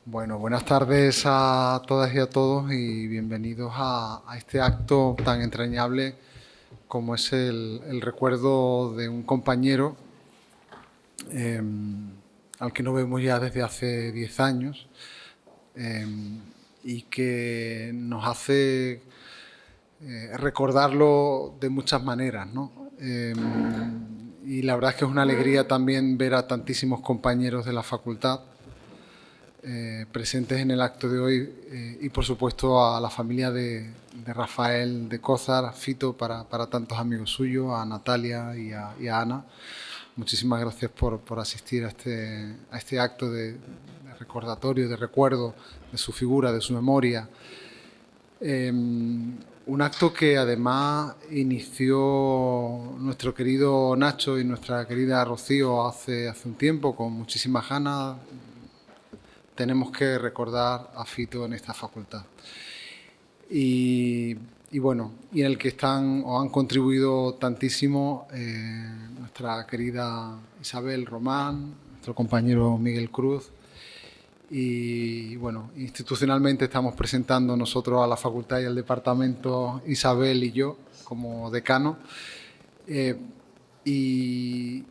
Bueno, buenas tardes a todas y a todos y bienvenidos a este acto tan entrañable como es el recuerdo de un compañero eh, al que no vemos ya desde hace 10 años eh, y que nos hace recordarlo de muchas maneras, ¿no? Y la verdad es que es una alegría también ver a tantísimos compañeros de la facultad presentes en el acto de hoy y por supuesto a la familia de Rafael de Cózar, a Fito, para tantos amigos suyos, a Natalia y a Ana. Muchísimas gracias por asistir a este acto de recordatorio, de recuerdo de su figura, de su memoria. Un acto que además inició nuestro querido Nacho y nuestra querida Rocío hace un tiempo, con muchísimas ganas. Tenemos que recordar a Fito en esta facultad. Y bueno, y en el que están o han contribuido tantísimo nuestra querida Isabel Román, nuestro compañero Miguel Cruz. Y bueno, institucionalmente estamos presentando nosotros a la facultad y al departamento, Isabel y yo, como decano. Y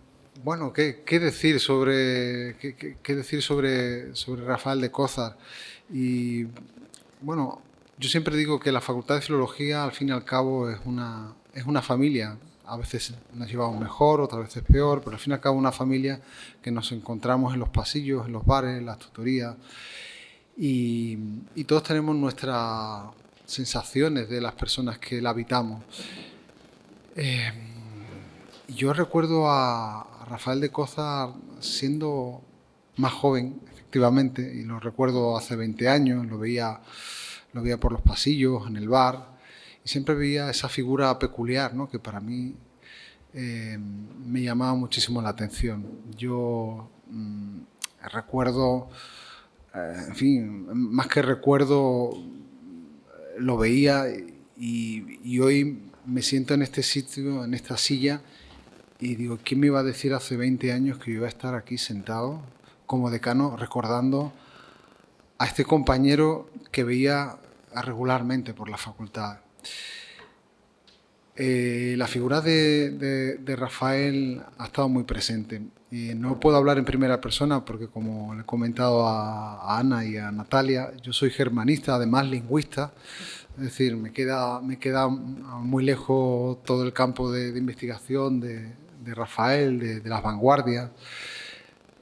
bueno, ¿qué decir qué decir sobre Rafael de Cózar? Y bueno, yo siempre digo que la Facultad de Filología, al fin y al cabo, es una familia. A veces nos llevamos mejor, otras veces peor, pero al fin y al cabo una familia que nos encontramos en los pasillos, en los bares, en las tutorías. Y todos tenemos nuestras sensaciones de las personas que la habitamos. Yo recuerdo a Rafael de Cózar siendo más joven, efectivamente, y lo recuerdo hace 20 años, lo veía por los pasillos, en el bar, y siempre veía esa figura peculiar, ¿no? Que para mí me llamaba muchísimo la atención. Yo recuerdo, en fin, más que recuerdo, lo veía y hoy me siento en este sitio, en esta silla, y digo, ¿quién me iba a decir hace 20 años que yo iba a estar aquí sentado como decano recordando a este compañero que veía regularmente por la facultad? La figura de Rafael ha estado muy presente. No puedo hablar en primera persona porque, como le he comentado a Ana y a Natalia, yo soy germanista, además lingüista. Es decir, me queda muy lejos todo el campo de investigación de Rafael, de las vanguardias,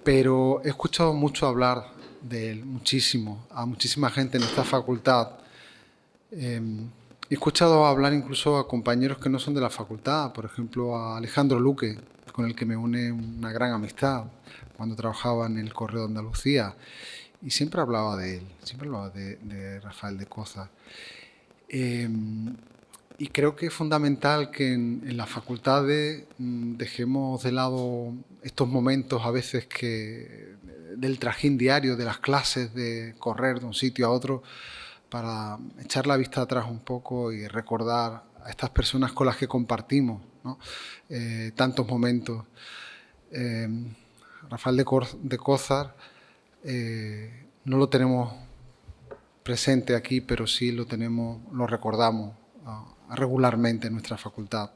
pero he escuchado mucho hablar de él, muchísimo, a muchísima gente en esta facultad. He escuchado hablar incluso a compañeros que no son de la facultad, por ejemplo a Alejandro Luque, con el que me une una gran amistad cuando trabajaba en el Correo de Andalucía, y siempre hablaba de él, siempre hablaba de Rafael de Cózar. Y creo que es fundamental que en las facultades dejemos de lado estos momentos a veces del trajín diario, de las clases, de correr de un sitio a otro, para echar la vista atrás un poco y recordar a estas personas con las que compartimos, ¿no? Tantos momentos. Eh, Rafael de Cózar no lo tenemos presente aquí, pero sí lo recordamos regularmente en nuestra facultad.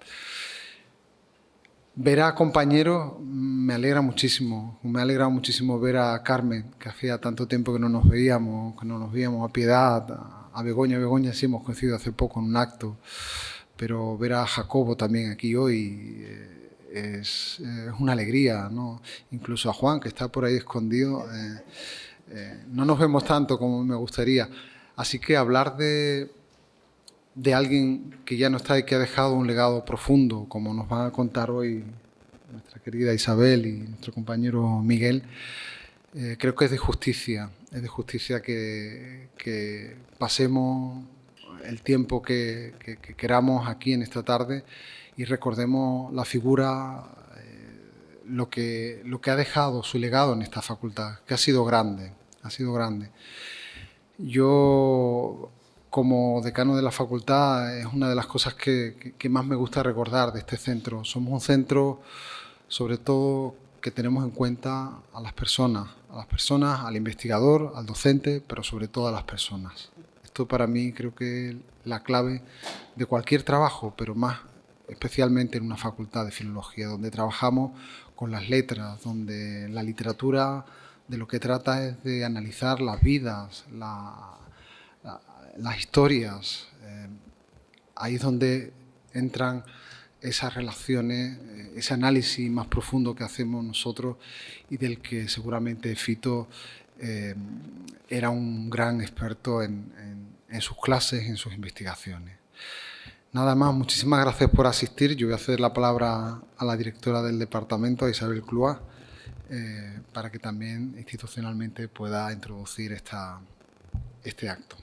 Ver a compañeros me alegra muchísimo. Me ha alegrado muchísimo ver a Carmen, que hacía tanto tiempo que no nos veíamos, a Piedad, a Begoña. Begoña sí hemos coincidido hace poco en un acto, pero ver a Jacobo también aquí hoy es una alegría, ¿no? Incluso a Juan, que está por ahí escondido. No nos vemos tanto como me gustaría. Así que hablar de alguien que ya no está y que ha dejado un legado profundo, como nos van a contar hoy nuestra querida Isabel y nuestro compañero Miguel, creo que es de justicia que pasemos el tiempo que queramos aquí en esta tarde y recordemos la figura, lo que ha dejado, su legado en esta facultad, que ha sido grande, ha sido grande. Yo, como decano de la facultad, es una de las cosas que más me gusta recordar de este centro. Somos un centro, sobre todo, que tenemos en cuenta a las personas, al investigador, al docente, pero sobre todo a las personas. Esto para mí creo que es la clave de cualquier trabajo, pero más especialmente en una facultad de filología, donde trabajamos con las letras, donde la literatura de lo que trata es de analizar las vidas, las historias. Ahí es donde entran esas relaciones, ese análisis más profundo que hacemos nosotros y del que seguramente Fito era un gran experto en sus clases, en sus investigaciones. Nada más, muchísimas gracias por asistir. Yo voy a ceder la palabra a la directora del departamento, a Isabel Clua, para que también institucionalmente pueda introducir este acto.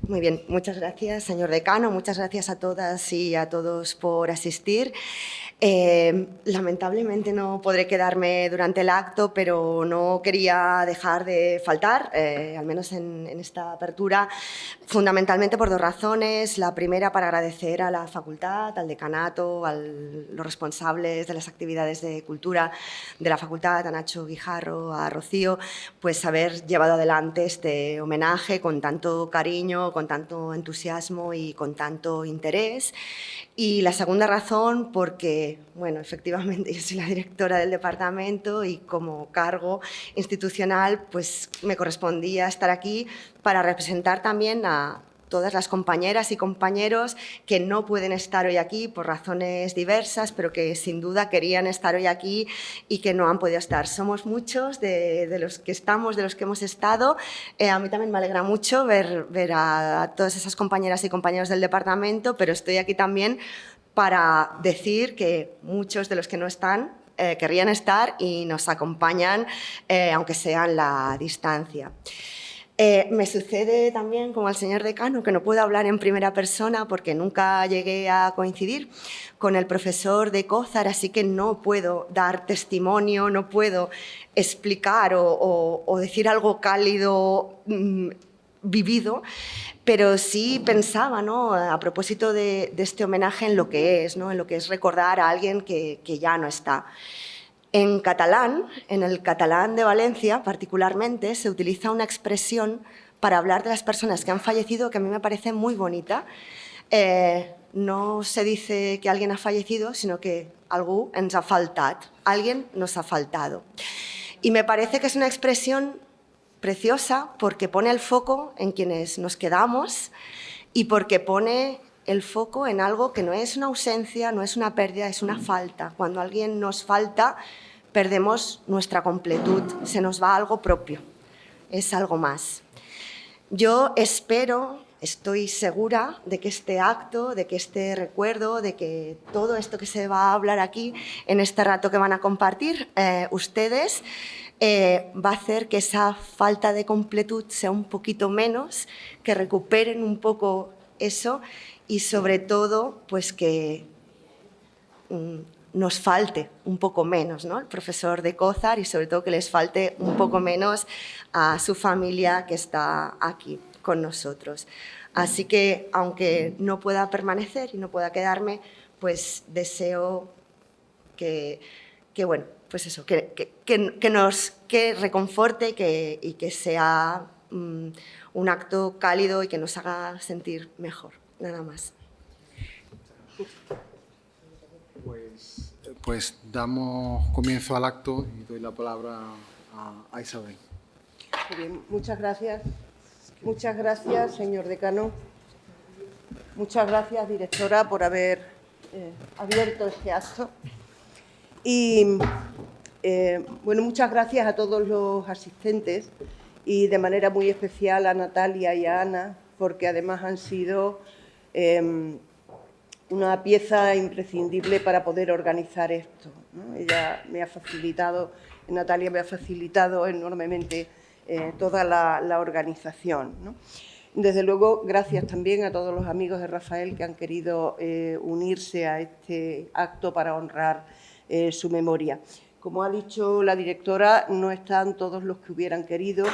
Muy bien, muchas gracias, señor decano, muchas gracias a todas y a todos por asistir. Lamentablemente no podré quedarme durante el acto, pero no quería dejar de faltar, al menos en esta apertura, fundamentalmente por dos razones. La primera, para agradecer a la facultad, al decanato, a los responsables de las actividades de cultura de la facultad, a Nacho Guijarro, a Rocío, pues haber llevado adelante este homenaje con tanto cariño, con tanto entusiasmo y con tanto interés. Y la segunda razón, porque, bueno, efectivamente yo soy la directora del departamento y como cargo institucional pues me correspondía estar aquí para representar también a todas las compañeras y compañeros que no pueden estar hoy aquí por razones diversas, pero que sin duda querían estar hoy aquí y que no han podido estar. Somos muchos de los que estamos, de los que hemos estado. A mí también me alegra mucho ver a todas esas compañeras y compañeros del departamento, pero estoy aquí también para decir que muchos de los que no están querrían estar y nos acompañan, aunque sea en la distancia. Me sucede también, como al señor decano, que no puedo hablar en primera persona porque nunca llegué a coincidir con el profesor de Cózar, así que no puedo dar testimonio, no puedo explicar o decir algo cálido vivido, pero sí pensaba, ¿no?, a propósito de este homenaje en lo que es, ¿no?, en lo que es recordar a alguien que ya no está. En catalán, en el catalán de Valencia particularmente, se utiliza una expresión para hablar de las personas que han fallecido que a mí me parece muy bonita. No se dice que alguien ha fallecido, sino que algú ens ha faltat, alguien nos ha faltado. Y me parece que es una expresión preciosa porque pone el foco en quienes nos quedamos y porque pone el foco en algo que no es una ausencia, no es una pérdida, es una falta. Cuando alguien nos falta, perdemos nuestra completud, se nos va algo propio, es algo más. Yo espero, estoy segura de que este acto, de que este recuerdo, de que todo esto que se va a hablar aquí en este rato que van a compartir ustedes, va a hacer que esa falta de completud sea un poquito menos, que recuperen un poco eso y sobre todo pues que nos falte un poco menos, ¿no?, el profesor de Cózar y sobre todo que les falte un poco menos a su familia que está aquí con nosotros. Así que aunque no pueda permanecer y no pueda quedarme, pues deseo que bueno, pues eso, que reconforte y que sea un acto cálido y que nos haga sentir mejor. Nada más. Pues damos comienzo al acto y doy la palabra a Isabel. Muy bien, muchas gracias. Muchas gracias, señor decano. Muchas gracias, directora, por haber abierto este acto. Y, bueno, muchas gracias a todos los asistentes y de manera muy especial a Natalia y a Ana, porque además han sido una pieza imprescindible para poder organizar esto, ¿no? Ella me ha facilitado, Natalia me ha facilitado enormemente toda la organización, ¿no? Desde luego, gracias también a todos los amigos de Rafael que han querido unirse a este acto para honrar su memoria. Como ha dicho la directora, no están todos los que hubieran querido.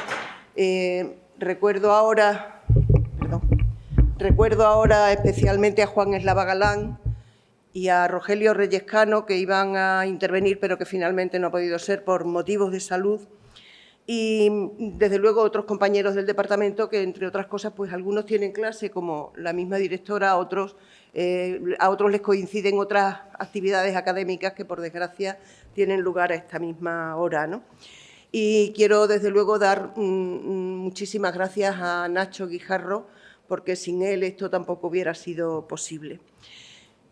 Recuerdo ahora especialmente a Juan Eslava Galán y a Rogelio Reyes Cano, que iban a intervenir, pero que finalmente no ha podido ser por motivos de salud. Y, desde luego, otros compañeros del departamento que, entre otras cosas, pues algunos tienen clase, como la misma directora, a otros les coinciden otras actividades académicas que, por desgracia, tienen lugar a esta misma hora, ¿no? Y quiero, desde luego, dar muchísimas gracias a Nacho Guijarro, porque sin él esto tampoco hubiera sido posible.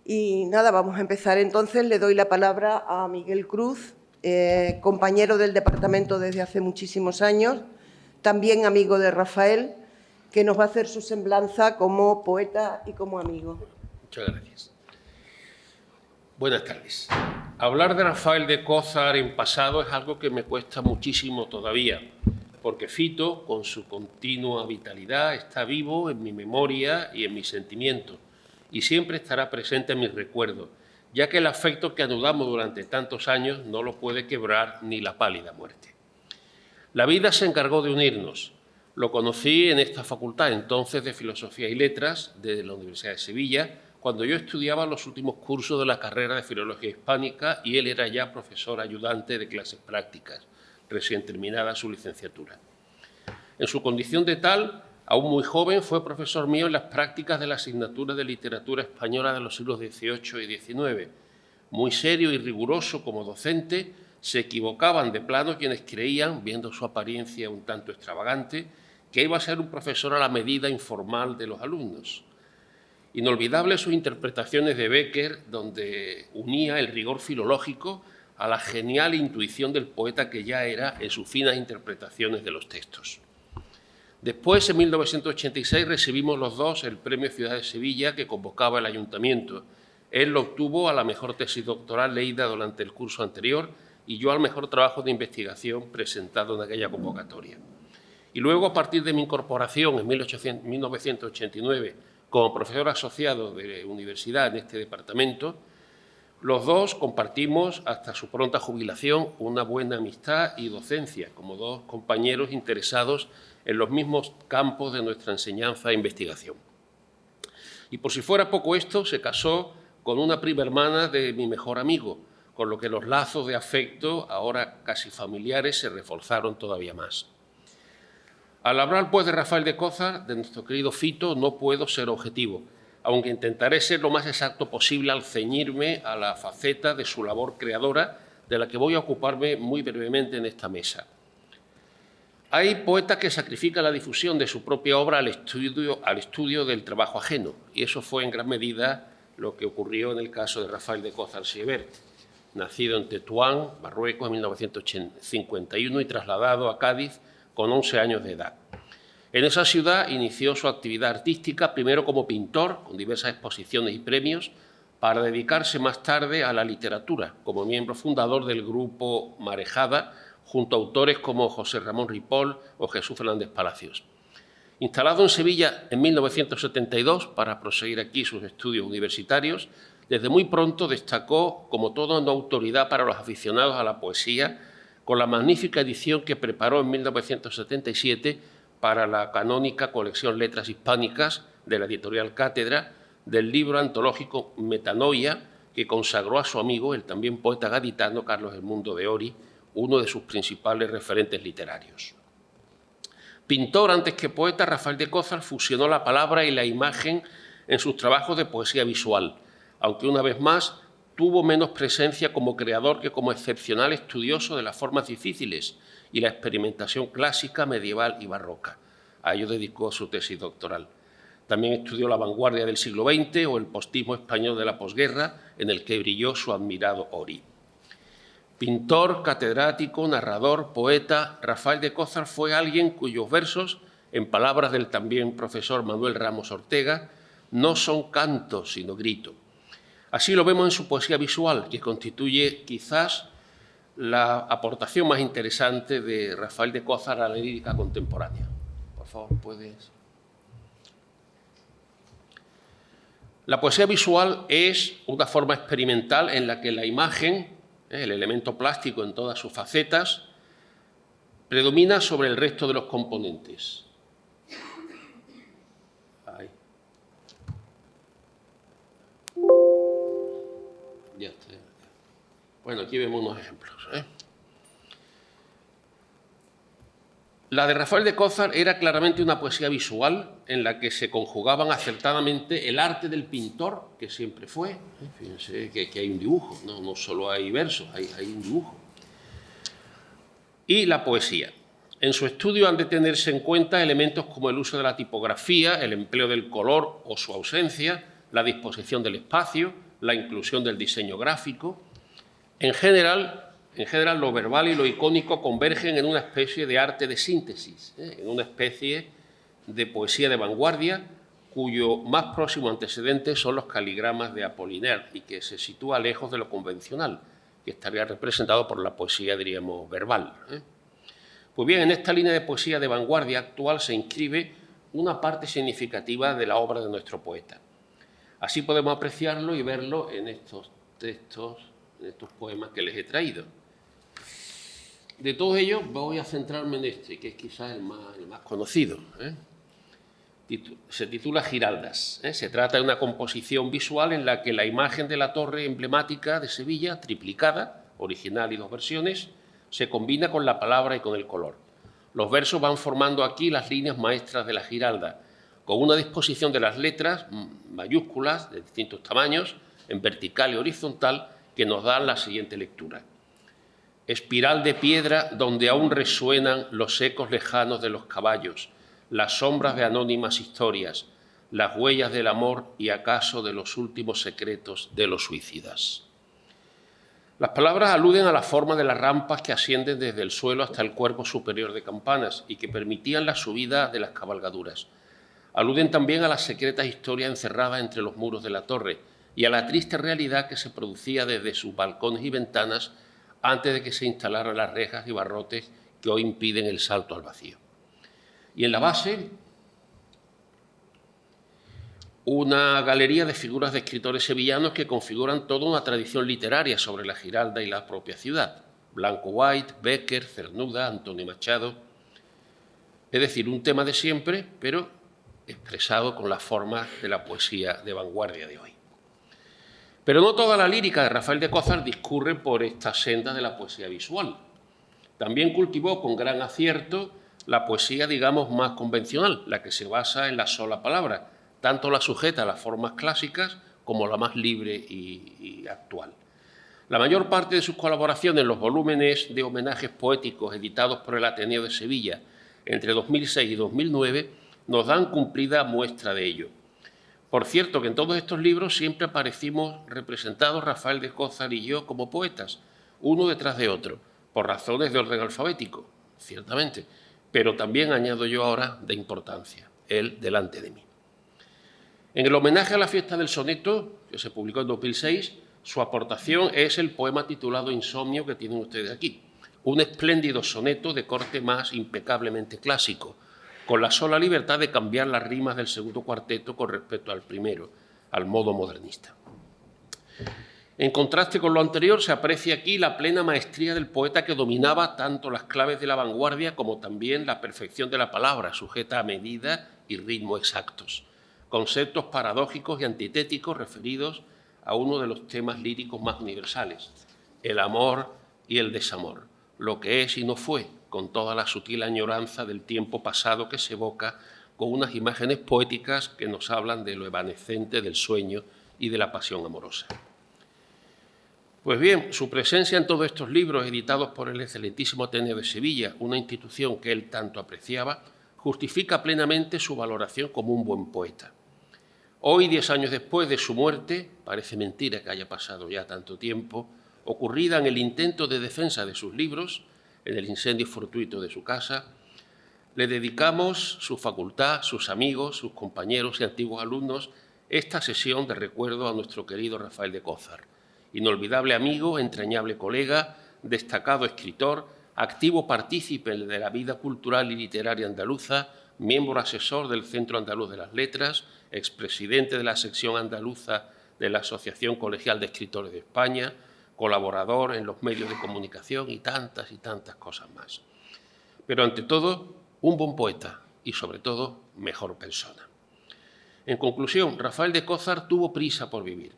Y nada, vamos a empezar entonces. Le doy la palabra a Miguel Cruz, compañero del departamento desde hace muchísimos años, también amigo de Rafael, que nos va a hacer su semblanza como poeta y como amigo. Muchas gracias. Buenas tardes. Hablar de Rafael de Cózar en pasado es algo que me cuesta muchísimo todavía, porque Fito, con su continua vitalidad, está vivo en mi memoria y en mis sentimientos, y siempre estará presente en mis recuerdos, ya que el afecto que anudamos durante tantos años no lo puede quebrar ni la pálida muerte. La vida se encargó de unirnos. Lo conocí en esta facultad, entonces de Filosofía y Letras, de la Universidad de Sevilla, cuando yo estudiaba los últimos cursos de la carrera de Filología Hispánica y él era ya profesor ayudante de clases prácticas, recién terminada su licenciatura. En su condición de tal, aún muy joven, fue profesor mío en las prácticas de la asignatura de Literatura Española de los siglos XVIII y XIX. Muy serio y riguroso como docente, se equivocaban de plano quienes creían, viendo su apariencia un tanto extravagante, que iba a ser un profesor a la medida informal de los alumnos. Inolvidables sus interpretaciones de Bécquer, donde unía el rigor filológico a la genial intuición del poeta que ya era en sus finas interpretaciones de los textos. Después, en 1986, recibimos los dos el Premio Ciudad de Sevilla que convocaba el Ayuntamiento. Él lo obtuvo a la mejor tesis doctoral leída durante el curso anterior y yo al mejor trabajo de investigación presentado en aquella convocatoria. Y luego, a partir de mi incorporación en 1989 como profesor asociado de universidad en este departamento, los dos compartimos hasta su pronta jubilación una buena amistad y docencia, como dos compañeros interesados en los mismos campos de nuestra enseñanza e investigación. Y por si fuera poco esto, se casó con una prima hermana de mi mejor amigo, con lo que los lazos de afecto, ahora casi familiares, se reforzaron todavía más. Al hablar, pues, de Rafael de Cózar, de nuestro querido Fito, no puedo ser objetivo, aunque intentaré ser lo más exacto posible al ceñirme a la faceta de su labor creadora, de la que voy a ocuparme muy brevemente en esta mesa. Hay poetas que sacrifican la difusión de su propia obra al estudio del trabajo ajeno, y eso fue en gran medida lo que ocurrió en el caso de Rafael de Cózar Siebert, nacido en Tetuán, Marruecos, en 1951 y trasladado a Cádiz con 11 años de edad. En esa ciudad inició su actividad artística, primero como pintor, con diversas exposiciones y premios, para dedicarse más tarde a la literatura, como miembro fundador del grupo Marejada, junto a autores como José Ramón Ripoll o Jesús Fernández Palacios. Instalado en Sevilla en 1972 para proseguir aquí sus estudios universitarios, desde muy pronto destacó como toda una autoridad para los aficionados a la poesía, con la magnífica edición que preparó en 1977 para la canónica colección Letras Hispánicas de la editorial Cátedra, del libro antológico Metanoia, que consagró a su amigo, el también poeta gaditano Carlos Edmundo de Ory, uno de sus principales referentes literarios. Pintor antes que poeta, Rafael de Cózar fusionó la palabra y la imagen en sus trabajos de poesía visual, aunque una vez más tuvo menos presencia como creador que como excepcional estudioso de las formas difíciles y la experimentación clásica, medieval y barroca. A ello dedicó su tesis doctoral. También estudió la vanguardia del siglo XX o el postismo español de la posguerra, en el que brilló su admirado Ory. Pintor, catedrático, narrador, poeta, Rafael de Cózar fue alguien cuyos versos, en palabras del también profesor Manuel Ramos Ortega, no son cantos, sino grito. Así lo vemos en su poesía visual, que constituye quizás la aportación más interesante de Rafael de Cózar a la lírica contemporánea. Por favor, puedes. La poesía visual es una forma experimental en la que la imagen, el elemento plástico en todas sus facetas, predomina sobre el resto de los componentes. Ahí. Ya está. Bueno, aquí vemos unos ejemplos. La de Rafael de Cózar era claramente una poesía visual en la que se conjugaban acertadamente el arte del pintor, que siempre fue. Fíjense que hay un dibujo, no solo hay versos, hay un dibujo. Y la poesía. En su estudio han de tenerse en cuenta elementos como el uso de la tipografía, el empleo del color o su ausencia, la disposición del espacio, la inclusión del diseño gráfico. En general, lo verbal y lo icónico convergen en una especie de arte de síntesis, en una especie de poesía de vanguardia, cuyo más próximo antecedente son los caligramas de Apollinaire y que se sitúa lejos de lo convencional, que estaría representado por la poesía, diríamos, verbal. Pues bien, en esta línea de poesía de vanguardia actual se inscribe una parte significativa de la obra de nuestro poeta. Así podemos apreciarlo y verlo en estos textos, en estos poemas que les he traído. De todos ellos voy a centrarme en este, que es quizás el más conocido. Se titula Giraldas. Se trata de una composición visual en la que la imagen de la torre emblemática de Sevilla, triplicada, original y dos versiones, se combina con la palabra y con el color. Los versos van formando aquí las líneas maestras de la Giralda, con una disposición de las letras mayúsculas de distintos tamaños, en vertical y horizontal, que nos dan la siguiente lectura. Espiral de piedra donde aún resuenan los ecos lejanos de los caballos, las sombras de anónimas historias, las huellas del amor y acaso de los últimos secretos de los suicidas. Las palabras aluden a la forma de las rampas que ascienden desde el suelo hasta el cuerpo superior de Campanas y que permitían la subida de las cabalgaduras. Aluden también a la secreta historia encerrada entre los muros de la torre y a la triste realidad que se producía desde sus balcones y ventanas antes de que se instalaran las rejas y barrotes que hoy impiden el salto al vacío. Y en la base, una galería de figuras de escritores sevillanos que configuran toda una tradición literaria sobre la Giralda y la propia ciudad. Blanco White, Bécquer, Cernuda, Antonio Machado. Es decir, un tema de siempre, pero expresado con la forma de la poesía de vanguardia de hoy. Pero no toda la lírica de Rafael de Cózar discurre por esta senda de la poesía visual. También cultivó con gran acierto la poesía, digamos, más convencional, la que se basa en la sola palabra, tanto la sujeta a las formas clásicas como la más libre y actual. La mayor parte de sus colaboraciones en los volúmenes de homenajes poéticos editados por el Ateneo de Sevilla entre 2006 y 2009 nos dan cumplida muestra de ello. Por cierto, que en todos estos libros siempre aparecimos representados Rafael de Cózar y yo como poetas, uno detrás de otro, por razones de orden alfabético, ciertamente, pero también añado yo ahora de importancia, él delante de mí. En el homenaje a la fiesta del soneto, que se publicó en 2006, su aportación es el poema titulado Insomnio que tienen ustedes aquí, un espléndido soneto de corte más impecablemente clásico, con la sola libertad de cambiar las rimas del segundo cuarteto con respecto al primero, al modo modernista. En contraste con lo anterior, se aprecia aquí la plena maestría del poeta que dominaba tanto las claves de la vanguardia como también la perfección de la palabra, sujeta a medida y ritmo exactos, conceptos paradójicos y antitéticos referidos a uno de los temas líricos más universales, el amor y el desamor, lo que es y no fue, con toda la sutil añoranza del tiempo pasado que se evoca con unas imágenes poéticas que nos hablan de lo evanescente del sueño y de la pasión amorosa. Pues bien, su presencia en todos estos libros editados por el excelentísimo Ateneo de Sevilla, una institución que él tanto apreciaba, justifica plenamente su valoración como un buen poeta. Hoy, 10 años después de su muerte, parece mentira que haya pasado ya tanto tiempo, ocurrida en el intento de defensa de sus libros, en el incendio fortuito de su casa, le dedicamos su facultad, sus amigos, sus compañeros y antiguos alumnos esta sesión de recuerdo a nuestro querido Rafael de Cózar, inolvidable amigo, entrañable colega, destacado escritor, activo partícipe de la vida cultural y literaria andaluza, miembro asesor del Centro Andaluz de las Letras, expresidente de la sección andaluza de la Asociación Colegial de Escritores de España, colaborador en los medios de comunicación y tantas cosas más. Pero ante todo, un buen poeta y sobre todo, mejor persona. En conclusión, Rafael de Cózar tuvo prisa por vivir.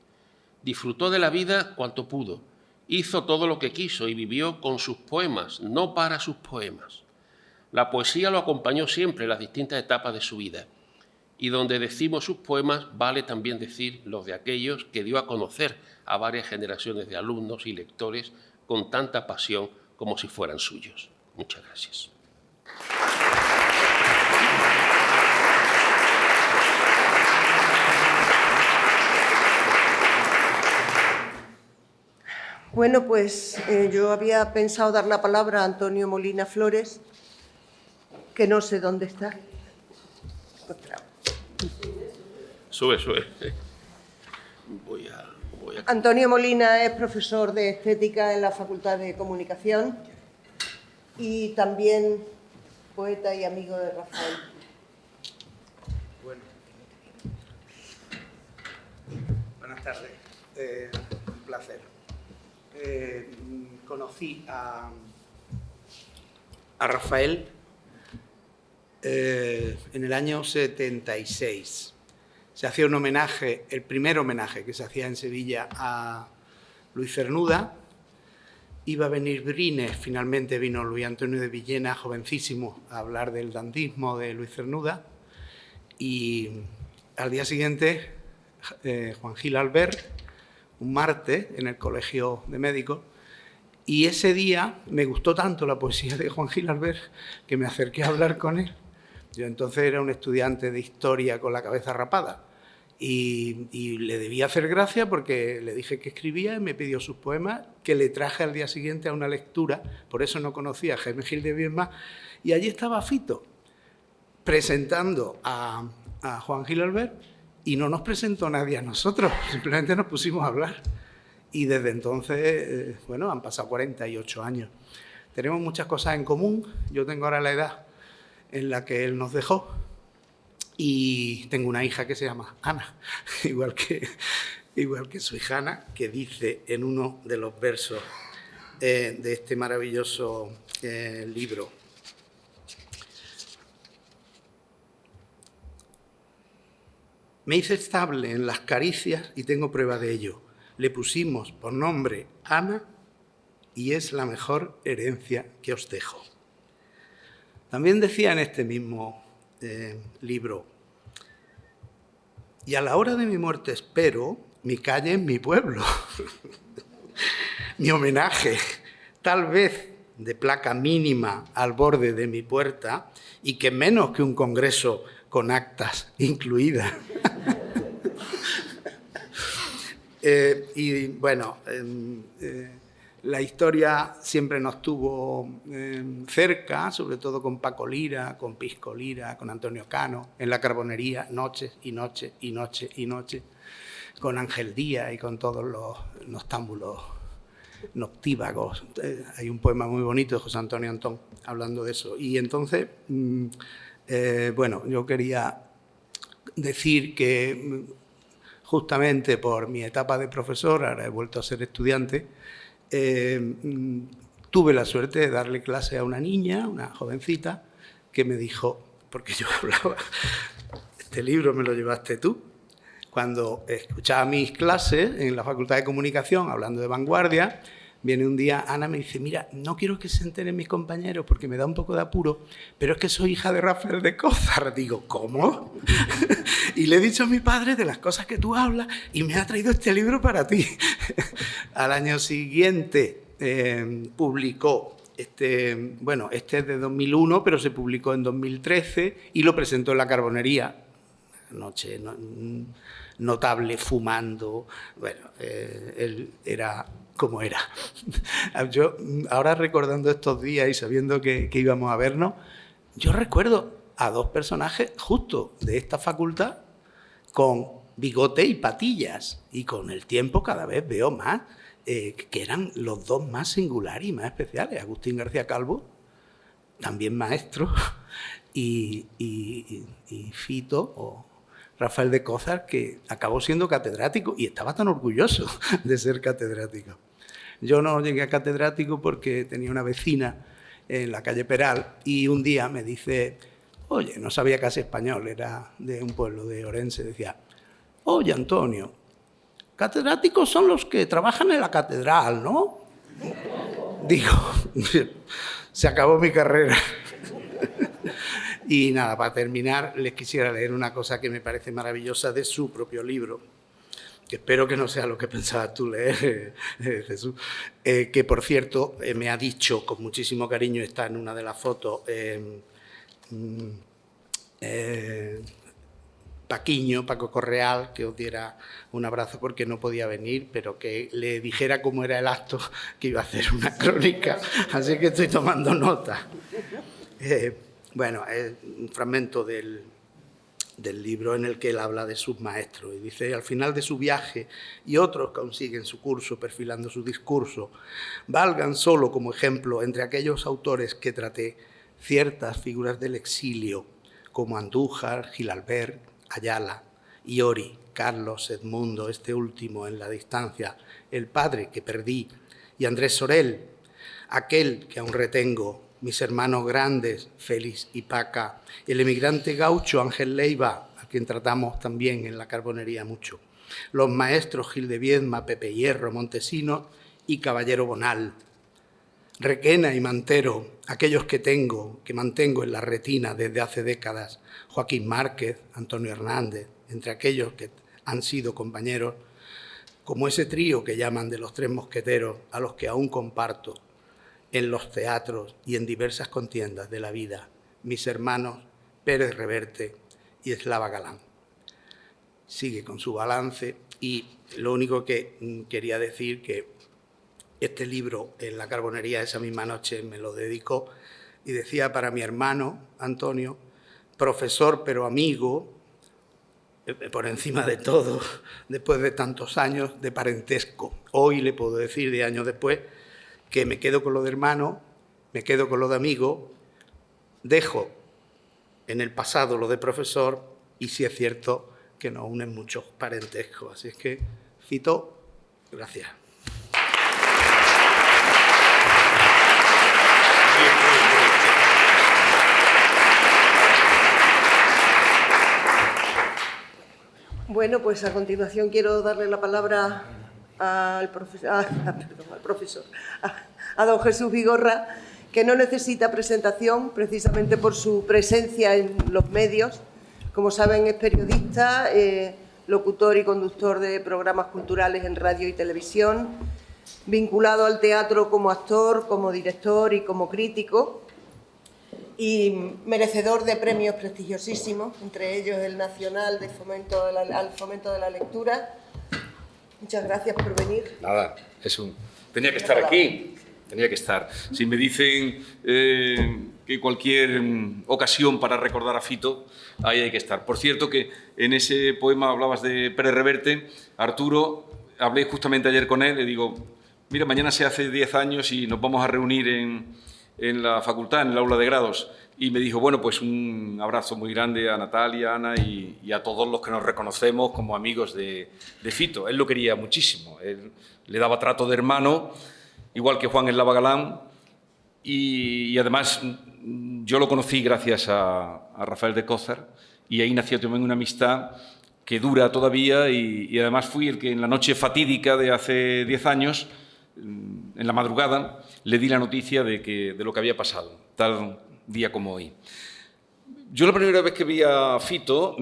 Disfrutó de la vida cuanto pudo, hizo todo lo que quiso y vivió con sus poemas, no para sus poemas. La poesía lo acompañó siempre en las distintas etapas de su vida, y donde decimos sus poemas vale también decir los de aquellos que dio a conocer a varias generaciones de alumnos y lectores con tanta pasión como si fueran suyos. Muchas gracias. Bueno, pues yo había pensado dar la palabra a Antonio Molina Flores, que no sé dónde está. Sube. Voy a... Antonio Molina es profesor de Estética en la Facultad de Comunicación y también poeta y amigo de Rafael. Bueno. Buenas tardes. Un placer. Conocí a Rafael en el año 76. Se hacía un homenaje, el primer homenaje que se hacía en Sevilla a Luis Cernuda. Iba a venir Brines, finalmente vino Luis Antonio de Villena, jovencísimo, a hablar del dandismo de Luis Cernuda. Y al día siguiente, Juan Gil Albert, un martes, en el Colegio de Médicos. Y ese día me gustó tanto la poesía de Juan Gil Albert que me acerqué a hablar con él. Yo entonces era un estudiante de historia con la cabeza rapada. Y le debía hacer gracia porque le dije que escribía y me pidió sus poemas, que le traje al día siguiente a una lectura, por eso no conocía a Jaime Gil de Viedma, y allí estaba Fito presentando a Juan Gil Albert y no nos presentó nadie a nosotros, simplemente nos pusimos a hablar. Y desde entonces, bueno, han pasado 48 años. Tenemos muchas cosas en común, yo tengo ahora la edad en la que él nos dejó, y tengo una hija que se llama Ana, igual que su hija Ana, que dice en uno de los versos de este maravilloso libro: me hice estable en las caricias y tengo prueba de ello. Le pusimos por nombre Ana y es la mejor herencia que os dejo. También decía en este mismo libro: y a la hora de mi muerte espero mi calle en mi pueblo. Mi homenaje, tal vez de placa mínima al borde de mi puerta, y que menos que un congreso con actas incluidas. Y bueno, la historia siempre nos tuvo cerca, sobre todo con Paco Lira, con Pisco Lira, con Antonio Cano, en la Carbonería, noches y noches y noches y noches, con Ángel Díaz y con todos los noctámbulos noctívagos. Hay un poema muy bonito de José Antonio Antón hablando de eso. Y entonces, bueno, yo quería decir que justamente por mi etapa de profesor, ahora he vuelto a ser estudiante, tuve la suerte de darle clase a una niña, una jovencita, que me dijo, porque yo hablaba, este libro me lo llevaste tú. Cuando escuchaba mis clases en la Facultad de Comunicación, hablando de vanguardia, viene un día Ana me dice: mira, no quiero que se enteren mis compañeros porque me da un poco de apuro, pero es que soy hija de Rafael de Cózar. Digo, ¿cómo? Y le he dicho a mi padre de las cosas que tú hablas y me ha traído este libro para ti. Al año siguiente publicó, bueno, este es de 2001, pero se publicó en 2013 y lo presentó en la Carbonería. Noche notable, fumando. Bueno, él era como era. Yo, ahora recordando estos días y sabiendo que íbamos a vernos, yo recuerdo a dos personajes justo de esta facultad con bigote y patillas, y con el tiempo cada vez veo más que eran los dos más singulares y más especiales. Agustín García Calvo, también maestro, y Fito o Rafael de Cózar, que acabó siendo catedrático y estaba tan orgulloso de ser catedrático. Yo no llegué a catedrático porque tenía una vecina en la calle Peral y un día me dice: oye, no sabía casi español, era de un pueblo de Orense, decía: oye, Antonio, catedráticos son los que trabajan en la catedral, ¿no? Digo, se acabó mi carrera. Y nada, para terminar, les quisiera leer una cosa que me parece maravillosa de su propio libro, que espero que no sea lo que pensabas tú leer, Jesús, que por cierto me ha dicho con muchísimo cariño, está en una de las fotos, Paquiño, Paco Correal, que os diera un abrazo porque no podía venir, pero que le dijera cómo era el acto, que iba a hacer una crónica, así que estoy tomando nota. Bueno, es un fragmento del libro en el que él habla de sus maestros y dice: al final de su viaje y otros que aún siguen su curso perfilando su discurso, valgan solo como ejemplo entre aquellos autores que traté ciertas figuras del exilio como Andújar, Gilalbert, Ayala, Iori, Carlos, Edmundo, este último en la distancia, el padre que perdí, y Andrés Sorel, aquel que aún retengo, mis hermanos grandes, Félix y Paca, el emigrante gaucho Ángel Leiva, a quien tratamos también en la Carbonería mucho, los maestros Gil de Viedma, Pepe Hierro, Montesinos y Caballero Bonal, Requena y Mantero, aquellos que mantengo en la retina desde hace décadas, Joaquín Márquez, Antonio Hernández, entre aquellos que han sido compañeros, como ese trío que llaman de los Tres Mosqueteros, a los que aún comparto en los teatros y en diversas contiendas de la vida, mis hermanos Pérez Reverte y Eslava Galán. Sigue con su balance y lo único que quería decir que este libro en la Carbonería esa misma noche me lo dedicó y decía: para mi hermano Antonio, profesor pero amigo, por encima de todo, después de tantos años de parentesco. Hoy le puedo decir, de años después, que me quedo con lo de hermano, me quedo con lo de amigo, dejo en el pasado lo de profesor y sí es cierto que nos unen muchos parentescos. Así es que, Fito, gracias. Bueno, pues a continuación quiero darle la palabra al profesor, a don Jesús Vigorra, que no necesita presentación precisamente por su presencia en los medios. Como saben, es periodista, locutor y conductor de programas culturales en radio y televisión, vinculado al teatro como actor, como director y como crítico, y merecedor de premios prestigiosísimos, entre ellos el Nacional de al Fomento de la Lectura. Muchas gracias por venir. Nada, Jesús. Tenía que estar aquí, tenía que estar. Si me dicen que cualquier ocasión para recordar a Fito, ahí hay que estar. Por cierto, que en ese poema hablabas de Pérez Reverte, Arturo, hablé justamente ayer con él, le digo: mira, mañana se hace 10 años y nos vamos a reunir en la facultad, en el aula de grados. Y me dijo: bueno, pues un abrazo muy grande a Natalia, a Ana y a todos los que nos reconocemos como amigos de Fito. Él lo quería muchísimo, él le daba trato de hermano, igual que Juan Eslava Galán, y además yo lo conocí gracias a Rafael de Cózar, y ahí nació también una amistad que dura todavía, y además fui el que en la noche fatídica de hace 10 años, en la madrugada, le di la noticia de lo que había pasado, tal día como hoy. Yo la primera vez que vi a Fito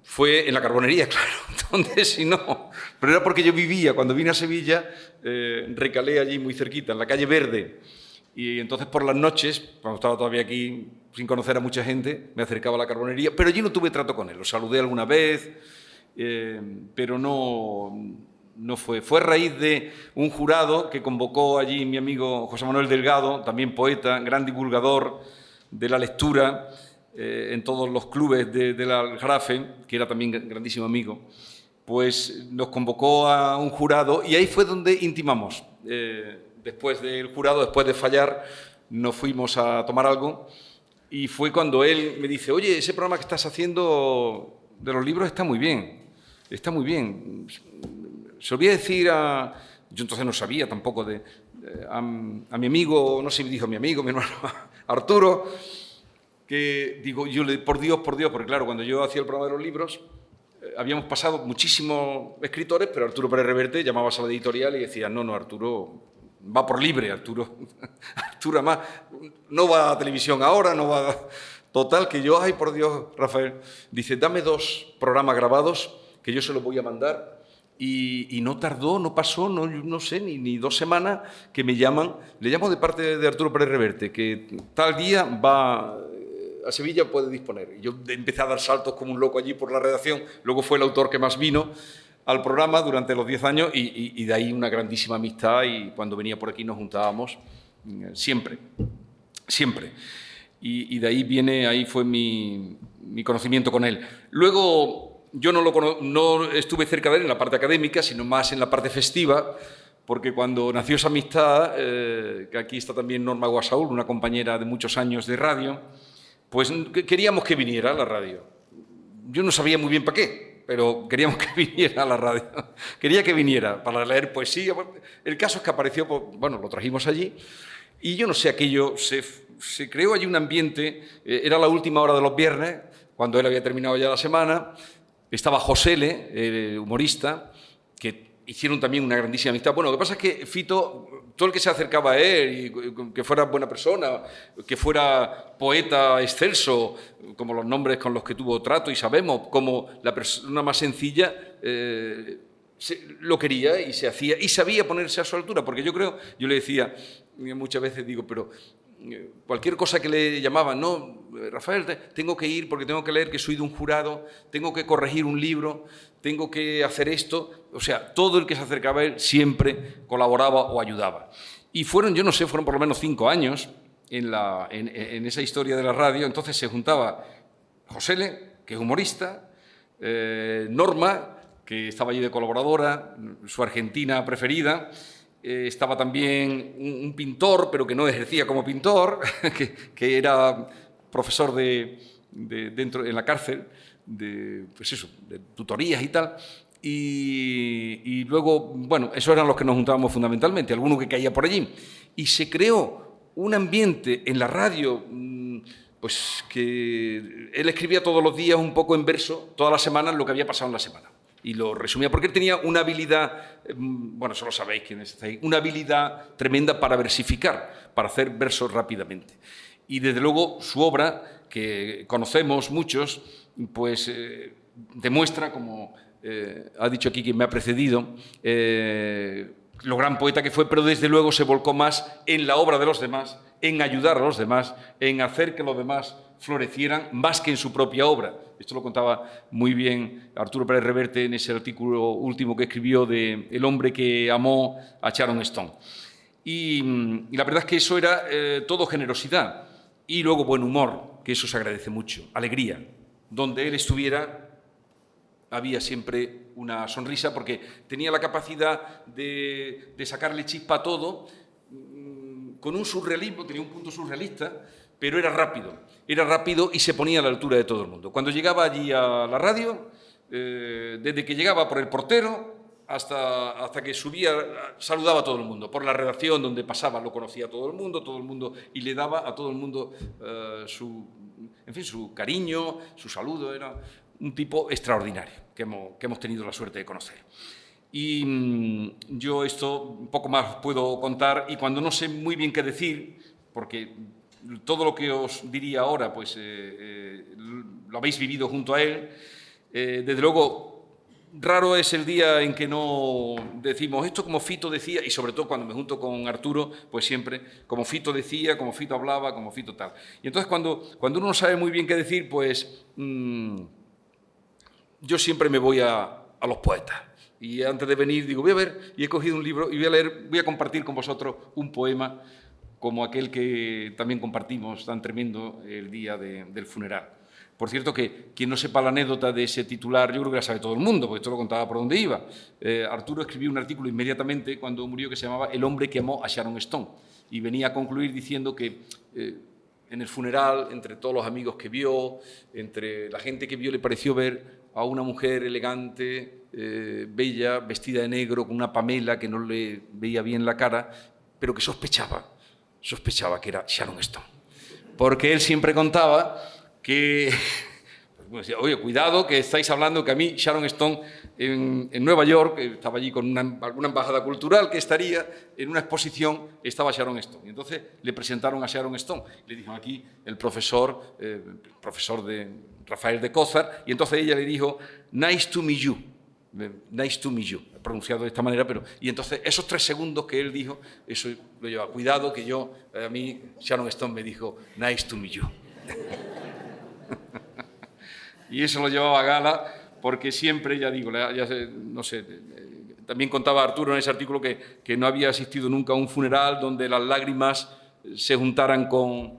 fue en la Carbonería, claro, donde si no, pero era porque yo vivía, cuando vine a Sevilla, recalé allí muy cerquita, en la calle Verde, y entonces por las noches, cuando estaba todavía aquí sin conocer a mucha gente, me acercaba a la Carbonería, pero allí no tuve trato con él, lo saludé alguna vez, pero no fue. Fue a raíz de un jurado que convocó allí mi amigo José Manuel Delgado, también poeta, gran divulgador de la lectura en todos los clubes del Aljarafe, que era también grandísimo amigo, pues nos convocó a un jurado y ahí fue donde intimamos. Después del jurado, después de fallar, nos fuimos a tomar algo y fue cuando él me dice: oye, ese programa que estás haciendo de los libros está muy bien, está muy bien. Se lo voy a decir a... Yo entonces no sabía tampoco a mi amigo, no sé si me dijo mi amigo, mi hermano Arturo, que digo, yo le por Dios, porque claro, cuando yo hacía el programa de los libros, habíamos pasado muchísimos escritores, pero Arturo Pérez Reverte llamabas a la editorial y decía: no, Arturo va por libre, Arturo además no va a televisión ahora, no va... Total, que yo, ay, por Dios, Rafael, dice, dame 2 programas grabados que yo se los voy a mandar. Y no tardó, no pasó, no sé, ni 2 semanas que me llaman. Le llamo de parte de Arturo Pérez Reverte, que tal día va a Sevilla, puede disponer. Y yo empecé a dar saltos como un loco allí por la redacción. Luego fue el autor que más vino al programa durante los 10 años y de ahí una grandísima amistad. Y cuando venía por aquí nos juntábamos siempre. Y de ahí fue mi conocimiento con él. Luego, yo no estuve cerca de él en la parte académica, sino más en la parte festiva, porque cuando nació esa amistad, que aquí está también Norma Guasaúl, una compañera de muchos años de radio, pues queríamos que viniera a la radio. Yo no sabía muy bien para qué, pero queríamos que viniera a la radio. Quería que viniera para leer poesía. El caso es que apareció, bueno, lo trajimos allí, y yo no sé, aquello se creó allí un ambiente. Era la última hora de los viernes, cuando él había terminado ya la semana. Estaba Josele, el humorista, que hicieron también una grandísima amistad. Bueno, lo que pasa es que Fito, todo el que se acercaba a él, y que fuera buena persona, que fuera poeta excelso, como los nombres con los que tuvo trato, y sabemos, como la persona más sencilla, lo quería y se hacía, y sabía ponerse a su altura, porque yo le decía, muchas veces digo, pero cualquier cosa que le llamaban, no, Rafael, tengo que ir porque tengo que leer, que soy de un jurado, tengo que corregir un libro, tengo que hacer esto. O sea, todo el que se acercaba a él siempre colaboraba o ayudaba. Y fueron por lo menos 5 años en esa historia de la radio. Entonces se juntaba Josele, que es humorista, Norma, que estaba allí de colaboradora, su argentina preferida. Estaba también un pintor, pero que no ejercía como pintor, que era profesor dentro en la cárcel, de tutorías y tal. Y luego, bueno, esos eran los que nos juntábamos fundamentalmente, alguno que caía por allí. Y se creó un ambiente en la radio, pues que él escribía todos los días un poco en verso, todas las semanas, lo que había pasado en la semana. Y lo resumía, porque él tenía una habilidad, bueno, eso lo sabéis quienes estáis, una habilidad tremenda para versificar, para hacer versos rápidamente. Y desde luego su obra, que conocemos muchos, pues demuestra, como ha dicho aquí quien me ha precedido, lo gran poeta que fue, pero desde luego se volcó más en la obra de los demás, en ayudar a los demás, en hacer que los demás florecieran más que en su propia obra. Esto lo contaba muy bien Arturo Pérez Reverte en ese artículo último que escribió de El hombre que amó a Sharon Stone. Y la verdad es que eso era todo generosidad. Y luego buen humor, que eso se agradece mucho. Alegría. Donde él estuviera había siempre una sonrisa, porque tenía la capacidad de sacarle chispa a todo, con un surrealismo, tenía un punto surrealista, pero era rápido y se ponía a la altura de todo el mundo. Cuando llegaba allí a la radio, desde que llegaba por el portero hasta que subía, saludaba a todo el mundo. Por la redacción donde pasaba lo conocía todo el mundo, y le daba a todo el mundo su cariño, su saludo. Era un tipo extraordinario que hemos tenido la suerte de conocer. Y yo esto un poco más puedo contar, y cuando no sé muy bien qué decir, porque todo lo que os diría ahora pues lo habéis vivido junto a él, desde luego raro es el día en que no decimos esto como Fito decía, y sobre todo cuando me junto con Arturo, pues siempre como Fito decía, como Fito hablaba, como Fito tal. Y entonces cuando uno no sabe muy bien qué decir, pues yo siempre me voy a los poetas. Y antes de venir digo, voy a ver, y he cogido un libro y voy a leer, voy a compartir con vosotros un poema como aquel que también compartimos tan tremendo el día del funeral. Por cierto, que quien no sepa la anécdota de ese titular, yo creo que la sabe todo el mundo, porque esto lo contaba por dónde iba. Arturo escribió un artículo inmediatamente cuando murió que se llamaba El hombre que amó a Sharon Stone, y venía a concluir diciendo que en el funeral, entre todos los amigos que vio, entre la gente que vio, le pareció ver a una mujer elegante, bella, vestida de negro, con una pamela que no le veía bien la cara, pero que sospechaba que era Sharon Stone. Porque él siempre contaba que, decía, oye, cuidado que estáis hablando que a mí Sharon Stone en Nueva York, estaba allí con alguna embajada cultural que estaría en una exposición, estaba Sharon Stone. Y entonces le presentaron a Sharon Stone. Le dijeron aquí el profesor de Rafael de Cózar, y entonces ella le dijo, nice to meet you. Nice to meet you, pronunciado de esta manera, pero... Y entonces esos 3 segundos que él dijo, eso lo lleva. Cuidado que a mí Sharon Stone me dijo, nice to meet you. Y eso lo llevaba a gala porque siempre, ya digo, no sé, también contaba Arturo en ese artículo que no había asistido nunca a un funeral donde las lágrimas se juntaran con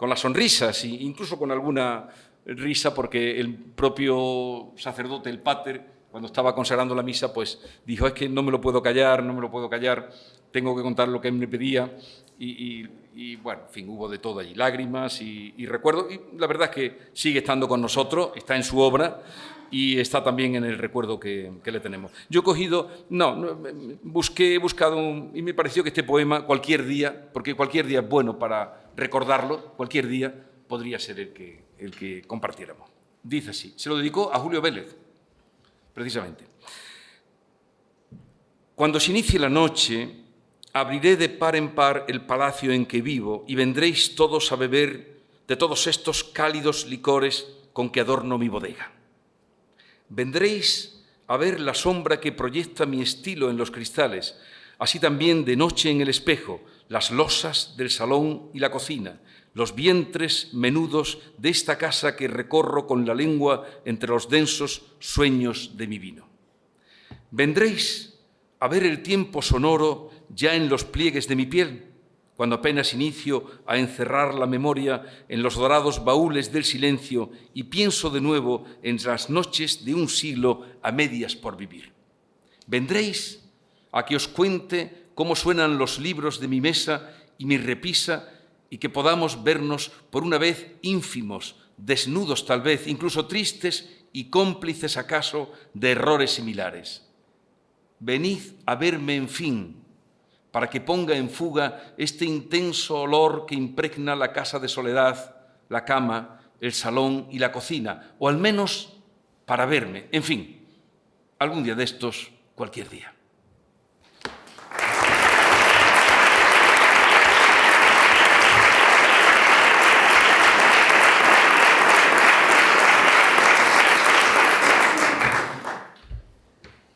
las sonrisas, e incluso con alguna risa, porque el propio sacerdote, el pater, cuando estaba consagrando la misa, pues dijo, es que no me lo puedo callar, tengo que contar lo que él me pedía. Y bueno, en fin, hubo de todo allí, lágrimas y recuerdos. Y la verdad es que sigue estando con nosotros, está en su obra y está también en el recuerdo que le tenemos. Yo he cogido, he buscado y me pareció que este poema, cualquier día, porque cualquier día es bueno para recordarlo, cualquier día podría ser el que compartiéramos. Dice así, se lo dedicó a Julio Vélez, precisamente. Cuando se inicie la noche, abriré de par en par el palacio en que vivo y vendréis todos a beber de todos estos cálidos licores con que adorno mi bodega. Vendréis a ver la sombra que proyecta mi estilo en los cristales, así también de noche en el espejo, las losas del salón y la cocina, los vientres menudos de esta casa que recorro con la lengua entre los densos sueños de mi vino. Vendréis a ver el tiempo sonoro ya en los pliegues de mi piel, cuando apenas inicio a encerrar la memoria en los dorados baúles del silencio y pienso de nuevo en las noches de un siglo a medias por vivir. Vendréis a que os cuente cómo suenan los libros de mi mesa y mi repisa y que podamos vernos por una vez ínfimos, desnudos tal vez, incluso tristes y cómplices acaso de errores similares. Venid a verme, en fin, para que ponga en fuga este intenso olor que impregna la casa de soledad, la cama, el salón y la cocina, o al menos para verme, en fin, algún día de estos, cualquier día.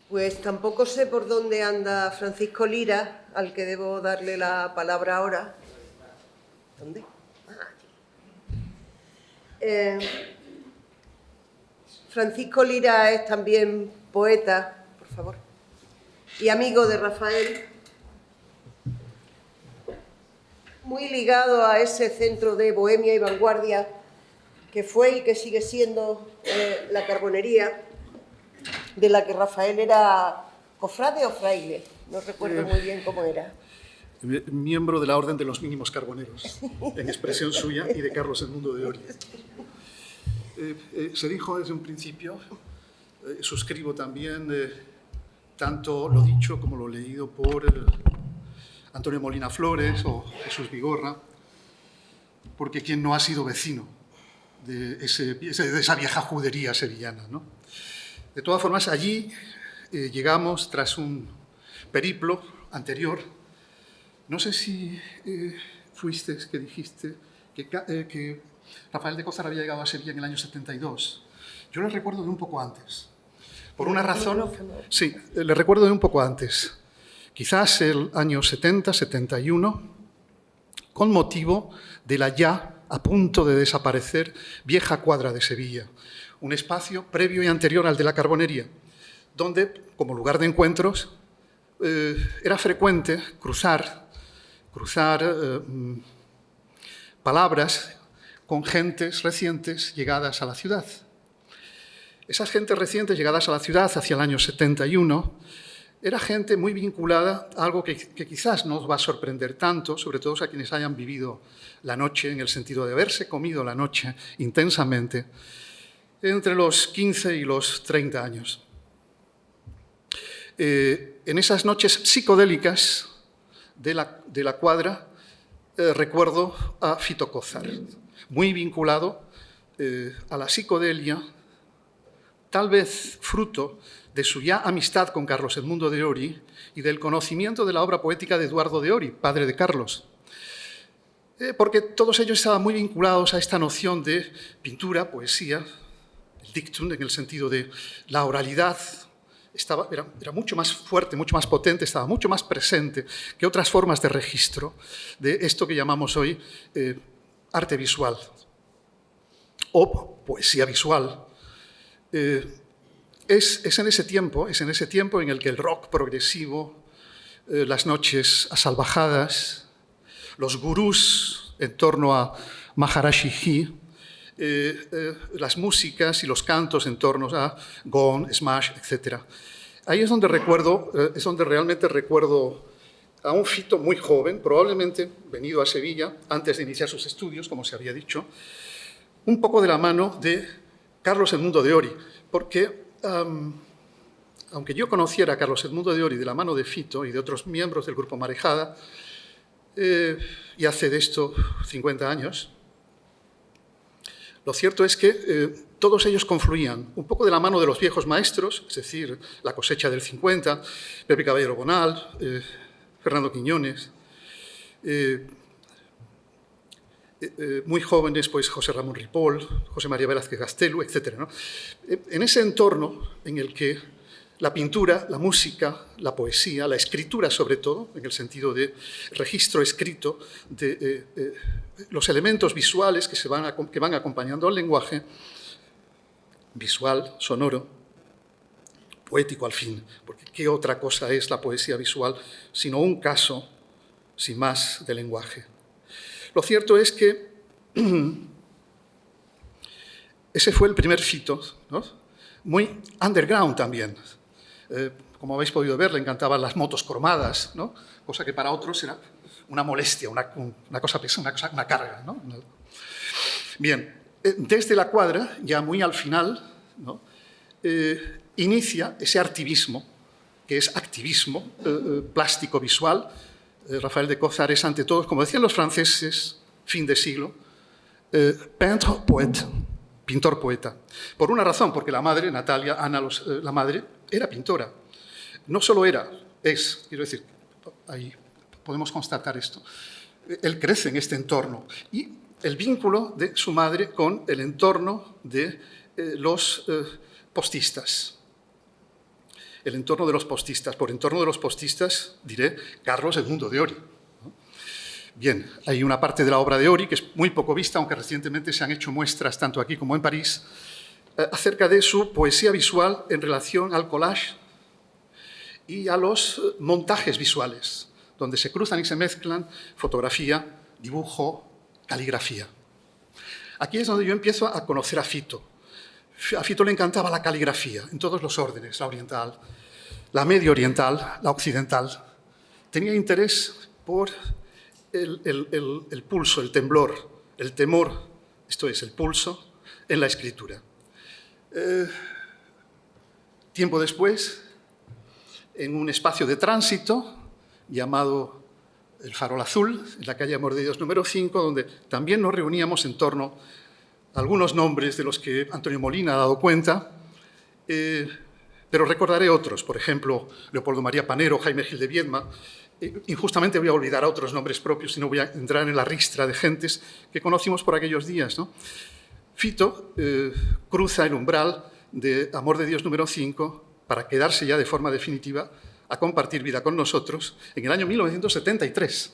Pues tampoco sé por dónde anda Francisco Lira, al que debo darle la palabra ahora. ¿Dónde? Francisco Lira es también poeta, por favor, y amigo de Rafael, muy ligado a ese centro de bohemia y vanguardia que fue y que sigue siendo la Carbonería, de la que Rafael era cofrade o fraile, no recuerdo muy bien cómo era. Miembro de la Orden de los Mínimos Carboneros, en expresión suya y de Carlos II de Oria. Se dijo desde un principio, suscribo también tanto lo dicho como lo leído por Antonio Molina Flores o Jesús Vigorra, porque quien no ha sido vecino de esa vieja judería sevillana, ¿no? De todas formas, allí llegamos tras un periplo anterior. No sé si fuiste que dijiste que Rafael de Cózar había llegado a Sevilla en el año 72. Yo le recuerdo de un poco antes. Por una razón... Sí, le recuerdo de un poco antes. Quizás el año 70, 71, con motivo de la ya a punto de desaparecer vieja cuadra de Sevilla. Un espacio previo y anterior al de la Carbonería, donde, como lugar de encuentros, era frecuente cruzar palabras con gentes recientes llegadas a la ciudad. Esas gentes recientes llegadas a la ciudad hacia el año 71 era gente muy vinculada a algo que quizás no os va a sorprender tanto, sobre todo a quienes hayan vivido la noche en el sentido de haberse comido la noche intensamente, entre los 15 y los 30 años. En esas noches psicodélicas de la cuadra recuerdo a Fito Cózar, muy vinculado a la psicodelia, tal vez fruto de su ya amistad con Carlos Edmundo de Ory y del conocimiento de la obra poética de Eduardo de Ory, padre de Carlos. Porque todos ellos estaban muy vinculados a esta noción de pintura, poesía, el dictum en el sentido de la oralidad, era mucho más fuerte, mucho más potente, estaba mucho más presente que otras formas de registro de esto que llamamos hoy arte visual o poesía visual. Es en ese tiempo en el que el rock progresivo, las noches asalvajadas, los gurús en torno a Maharishi Ji, las músicas y los cantos en torno a Gone, Smash, etc. Ahí es donde realmente recuerdo a un Fito muy joven, probablemente venido a Sevilla antes de iniciar sus estudios, como se había dicho, un poco de la mano de Carlos Edmundo de Ory, porque aunque yo conociera a Carlos Edmundo de Ory de la mano de Fito y de otros miembros del grupo Marejada, y hace de esto 50 años, lo cierto es que todos ellos confluían un poco de la mano de los viejos maestros, es decir, La cosecha del 50, Pepe Caballero Bonal, Fernando Quiñones, muy jóvenes, pues José Ramón Ripoll, José María Velázquez Gastelu, etc., ¿no? En ese entorno en el que la pintura, la música, la poesía, la escritura sobre todo, en el sentido de registro escrito de los elementos visuales que van acompañando al lenguaje, visual, sonoro, poético al fin, porque ¿qué otra cosa es la poesía visual sino un caso, sin más, de lenguaje? Lo cierto es que ese fue el primer Fito, ¿no? Muy underground también. Como habéis podido ver, le encantaban las motos cromadas, ¿no? Cosa que para otros era una molestia, una cosa pesada, una carga, ¿no? Bien, desde la cuadra, ya muy al final, ¿no? Inicia ese artivismo, que es activismo plástico visual. Rafael de Cózar es, ante todo, como decían los franceses, fin de siglo, peintre poète, pintor poeta. Por una razón, porque la madre, Natalia, Ana, la madre, era pintora. No solo era, es, quiero decir, ahí podemos constatar esto. Él crece en este entorno y el vínculo de su madre con el entorno de los postistas. El entorno de los postistas. Por entorno de los postistas diré Carlos Edmundo de Ory. Bien, hay una parte de la obra de Ory que es muy poco vista, aunque recientemente se han hecho muestras tanto aquí como en París, acerca de su poesía visual en relación al collage y a los montajes visuales, donde se cruzan y se mezclan fotografía, dibujo, caligrafía. Aquí es donde yo empiezo a conocer a Fito. A Fito le encantaba la caligrafía, en todos los órdenes, la oriental, la medio oriental, la occidental. Tenía interés por el pulso, el temblor, el temor, esto es, el pulso, en la escritura. Tiempo después, en un espacio de tránsito llamado El Farol Azul, en la calle Amor de Dios número 5, donde también nos reuníamos en torno a algunos nombres de los que Antonio Molina ha dado cuenta, pero recordaré otros, por ejemplo, Leopoldo María Panero, Jaime Gil de Viedma. Injustamente voy a olvidar a otros nombres propios y no voy a entrar en la ristra de gentes que conocimos por aquellos días, ¿no? Fito cruza el umbral de Amor de Dios número 5 para quedarse ya de forma definitiva a compartir vida con nosotros en el año 1973.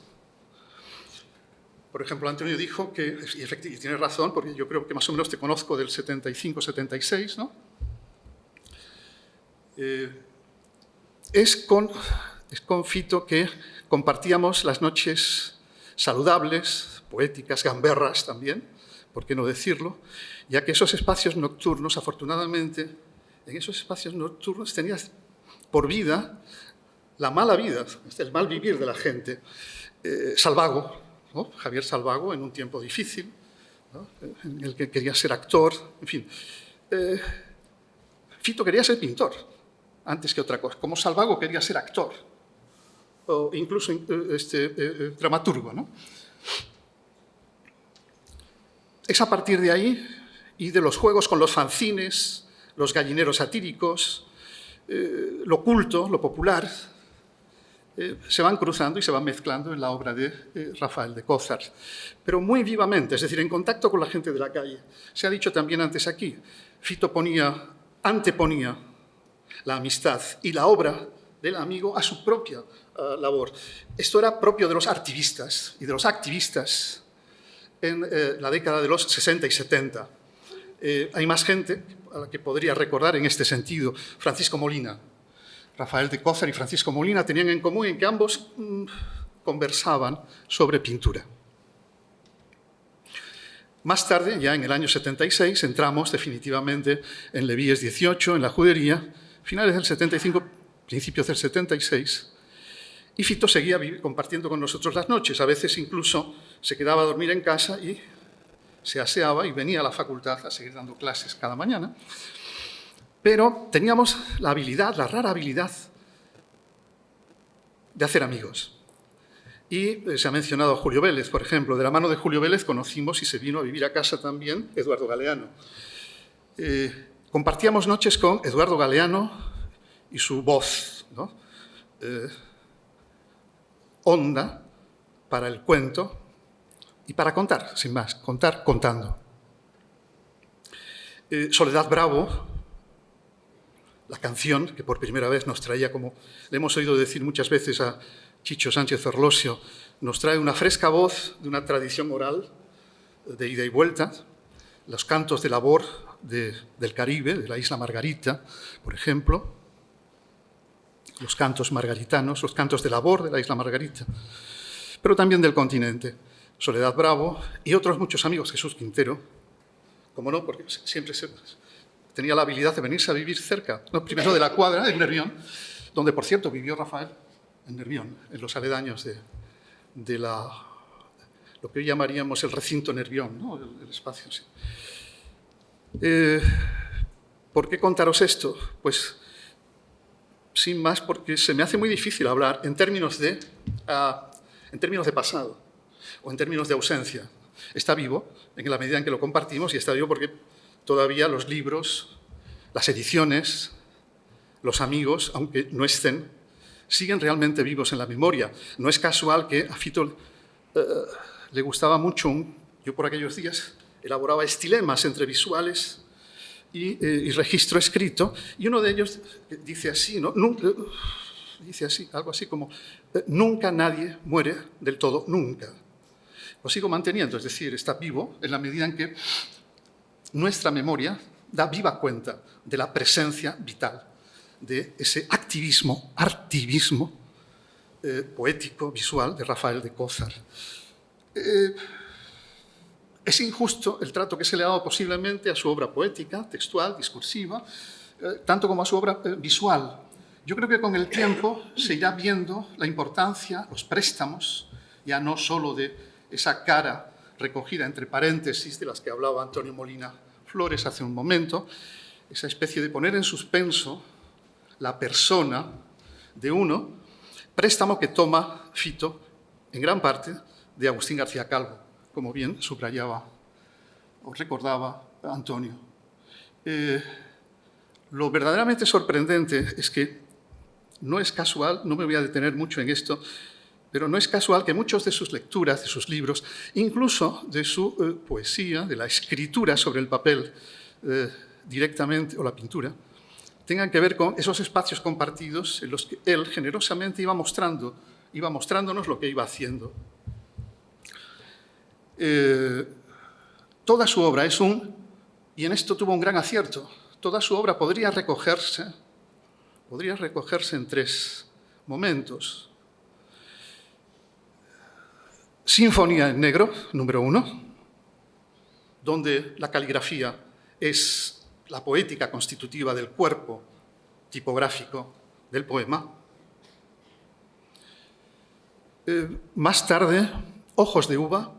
Por ejemplo, Antonio dijo que, y tiene razón, porque yo creo que más o menos te conozco del 75-76, ¿no? Es con Fito que compartíamos las noches saludables, poéticas, gamberras también, por qué no decirlo, ya que esos espacios nocturnos, afortunadamente, en esos espacios nocturnos tenías por vida la mala vida, el mal vivir de la gente. Salvago, ¿no? Javier Salvago, en un tiempo difícil, ¿no? En el que quería ser actor, en fin. Fito quería ser pintor, antes que otra cosa. Como Salvago quería ser actor, o incluso dramaturgo, ¿no? Es a partir de ahí y de los juegos con los fanzines, los gallineros satíricos, lo culto, lo popular, se van cruzando y se van mezclando en la obra de Rafael de Cózar, pero muy vivamente, es decir, en contacto con la gente de la calle. Se ha dicho también antes aquí, Fito anteponía la amistad y la obra del amigo a su propia labor. Esto era propio de los artivistas y de los activistas en la década de los 60 y 70. Hay más gente a la que podría recordar en este sentido. Francisco Molina. Rafael de Cózar y Francisco Molina tenían en común en que ambos conversaban sobre pintura. Más tarde, ya en el año 76, entramos definitivamente en Levíes 18, en la judería, finales del 75, principios del 76, y Fito seguía compartiendo con nosotros las noches. A veces incluso se quedaba a dormir en casa y se aseaba y venía a la facultad a seguir dando clases cada mañana. Pero teníamos la habilidad, la rara habilidad, de hacer amigos. Y se ha mencionado a Julio Vélez, por ejemplo. De la mano de Julio Vélez conocimos y se vino a vivir a casa también Eduardo Galeano. Compartíamos noches con Eduardo Galeano y su voz, ¿no? Honda para el cuento y para contar, sin más, contar contando. Soledad Bravo, la canción que por primera vez nos traía, como le hemos oído decir muchas veces a Chicho Sánchez Orlosio, nos trae una fresca voz de una tradición oral de ida y vuelta, los cantos de labor del Caribe, de la isla Margarita, por ejemplo, los cantos margaritanos, los cantos de labor de la isla Margarita, pero también del continente. Soledad Bravo y otros muchos amigos, Jesús Quintero, como no, porque siempre tenía la habilidad de venirse a vivir cerca, ¿no? Primero de la cuadra, en Nervión, donde, por cierto, vivió Rafael, en Nervión, en los aledaños de lo que hoy llamaríamos el recinto Nervión, ¿no? El espacio, sí. ¿Por qué contaros esto? Pues, sin más, porque se me hace muy difícil hablar en términos de pasado o en términos de ausencia. Está vivo en la medida en que lo compartimos y está vivo porque todavía los libros, las ediciones, los amigos, aunque no estén, siguen realmente vivos en la memoria. No es casual que a Fito le gustaba mucho, yo por aquellos días elaboraba estilemas entre visuales y registro escrito, y uno de ellos dice así, ¿no? Dice así, algo así como, nunca nadie muere del todo, nunca. Lo sigo manteniendo, es decir, está vivo en la medida en que nuestra memoria da viva cuenta de la presencia vital de ese artivismo poético, visual de Rafael de Cózar. Es injusto el trato que se le ha dado posiblemente a su obra poética, textual, discursiva, tanto como a su obra visual. Yo creo que con el tiempo se irá viendo la importancia, los préstamos, ya no solo de esa cara recogida entre paréntesis de las que hablaba Antonio Molina Flores hace un momento, esa especie de poner en suspenso la persona de uno, préstamo que toma Fito en gran parte de Agustín García Calvo, como bien subrayaba o recordaba Antonio. Lo verdaderamente sorprendente es que no es casual, no me voy a detener mucho en esto, pero no es casual que muchos de sus lecturas, de sus libros, incluso de su poesía, de la escritura sobre el papel directamente, o la pintura, tengan que ver con esos espacios compartidos en los que él generosamente iba mostrándonos lo que iba haciendo. Toda su obra es y en esto tuvo un gran acierto, toda su obra podría recogerse en tres momentos. Sinfonía en negro, número 1, donde la caligrafía es la poética constitutiva del cuerpo tipográfico del poema. Más tarde, Ojos de uva,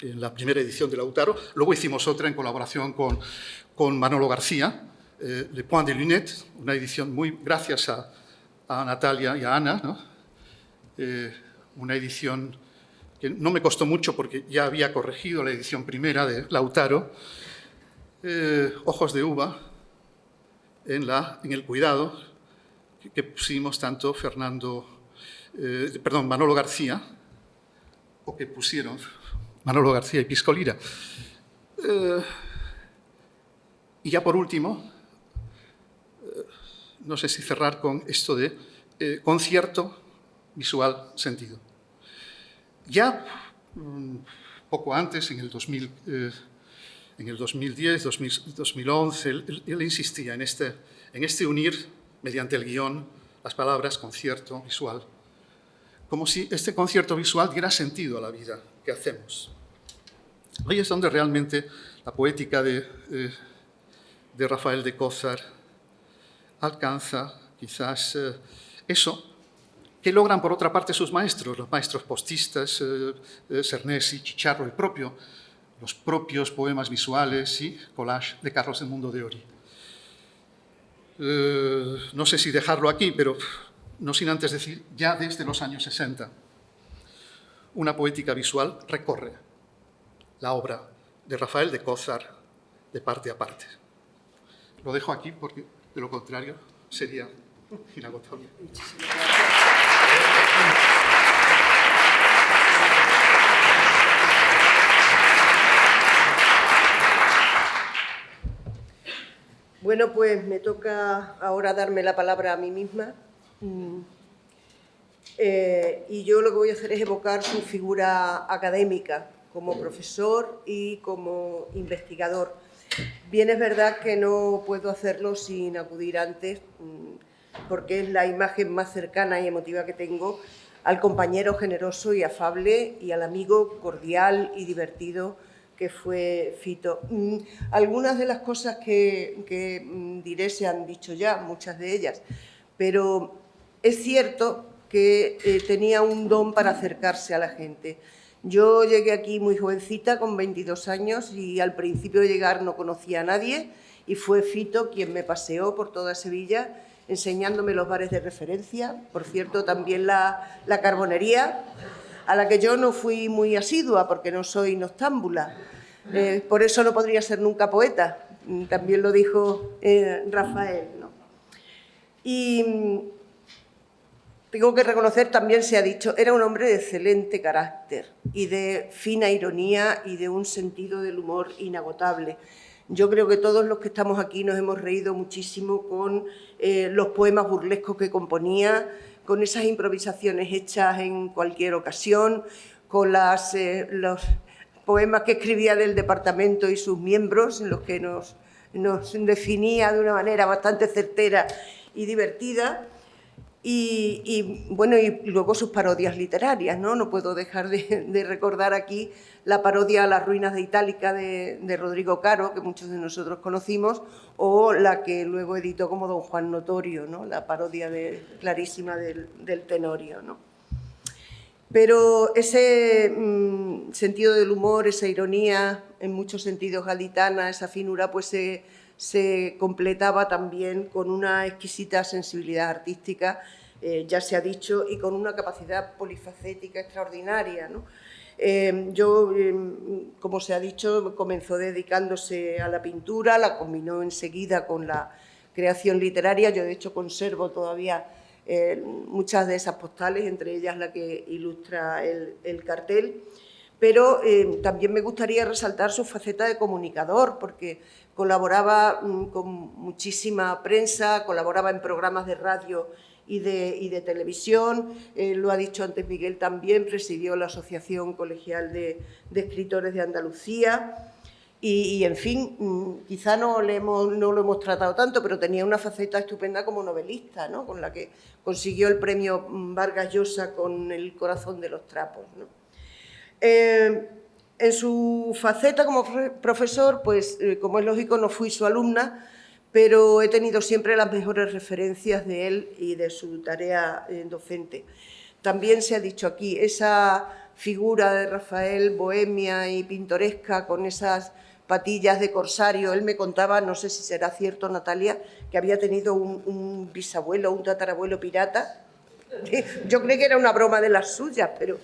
en la primera edición de Lautaro. Luego hicimos otra en colaboración con Manolo García, Le Point de Lunettes, una edición muy gracias a Natalia y a Ana, ¿no? Una edición que no me costó mucho porque ya había corregido la edición primera de Lautaro, Ojos de uva, en el cuidado que pusimos tanto Manolo García, o que pusieron Manolo García y Pisco Lira. Y ya por último, no sé si cerrar con esto de concierto visual sentido. Ya poco antes, en el 2010, 2011, él insistía en este unir mediante el guión las palabras concierto visual, como si este concierto visual diera sentido a la vida que hacemos. Ahí es donde realmente la poética de Rafael de Cózar alcanza quizás eso que logran por otra parte sus maestros, los maestros postistas, Cernesi, Chicharro, los propios poemas visuales y collage de Carlos Edmundo de Ory. No sé si dejarlo aquí, pero no sin antes decir, ya desde los años 60, una poética visual recorre la obra de Rafael de Cózar de parte a parte. Lo dejo aquí porque, de lo contrario, sería inagotable. Bueno, pues me toca ahora darme la palabra a mí misma. Y yo lo que voy a hacer es evocar su figura académica como profesor y como investigador. Bien, es verdad que no puedo hacerlo sin acudir antes, porque es la imagen más cercana y emotiva que tengo, al compañero generoso y afable y al amigo cordial y divertido que fue Fito. Algunas de las cosas que diré se han dicho ya, muchas de ellas, pero es cierto que tenía un don para acercarse a la gente. Yo llegué aquí muy jovencita, con 22 años, y al principio de llegar no conocía a nadie, y fue Fito quien me paseó por toda Sevilla, enseñándome los bares de referencia, por cierto, también la carbonería, a la que yo no fui muy asidua, porque no soy noctámbula. Por eso no podría ser nunca poeta, también lo dijo Rafael, ¿no? Y tengo que reconocer, también se ha dicho, era un hombre de excelente carácter y de fina ironía y de un sentido del humor inagotable. Yo creo que todos los que estamos aquí nos hemos reído muchísimo con los poemas burlescos que componía, con esas improvisaciones hechas en cualquier ocasión, con los poemas que escribía del departamento y sus miembros, en los que nos definía de una manera bastante certera y divertida. Y luego sus parodias literarias, ¿no? No puedo dejar de recordar aquí la parodia a Las ruinas de Itálica de Rodrigo Caro, que muchos de nosotros conocimos, o la que luego editó como Don Juan Notorio, ¿no? La parodia clarísima del Tenorio, ¿no? Pero ese sentido del humor, esa ironía, en muchos sentidos gaditana, esa finura, pues se completaba también con una exquisita sensibilidad artística, ya se ha dicho, y con una capacidad polifacética extraordinaria, ¿no? Como se ha dicho, comenzó dedicándose a la pintura, la combinó enseguida con la creación literaria. Yo, de hecho, conservo todavía muchas de esas postales, entre ellas la que ilustra el cartel. Pero también me gustaría resaltar su faceta de comunicador, porque colaboraba con muchísima prensa, colaboraba en programas de radio y de televisión. Lo ha dicho antes Miguel también, presidió la Asociación Colegial de Escritores de Andalucía. Y en fin, quizá no lo hemos tratado tanto, pero tenía una faceta estupenda como novelista, ¿no? Con la que consiguió el premio Vargas Llosa con El corazón de los trapos, ¿no? En su faceta como profesor, pues como es lógico, no fui su alumna, pero he tenido siempre las mejores referencias de él y de su tarea docente. También se ha dicho aquí, esa figura de Rafael bohemia y pintoresca con esas patillas de corsario. Él me contaba, no sé si será cierto, Natalia, que había tenido un bisabuelo, un tatarabuelo pirata. Yo creí que era una broma de las suyas, pero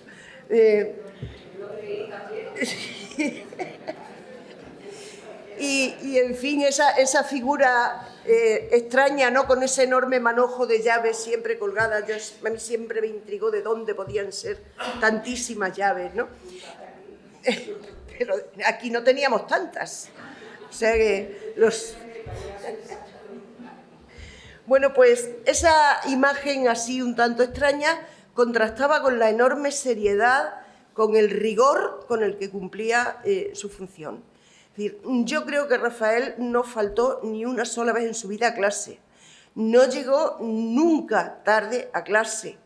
Y en fin, esa figura extraña, ¿no? Con ese enorme manojo de llaves siempre colgadas. A mí siempre me intrigó de dónde podían ser tantísimas llaves, ¿no? Pero aquí no teníamos tantas. O sea que Bueno, pues esa imagen así un tanto extraña contrastaba con la enorme seriedad, con el rigor con el que cumplía su función. Es decir, yo creo que Rafael no faltó ni una sola vez en su vida a clase. No llegó nunca tarde a clase.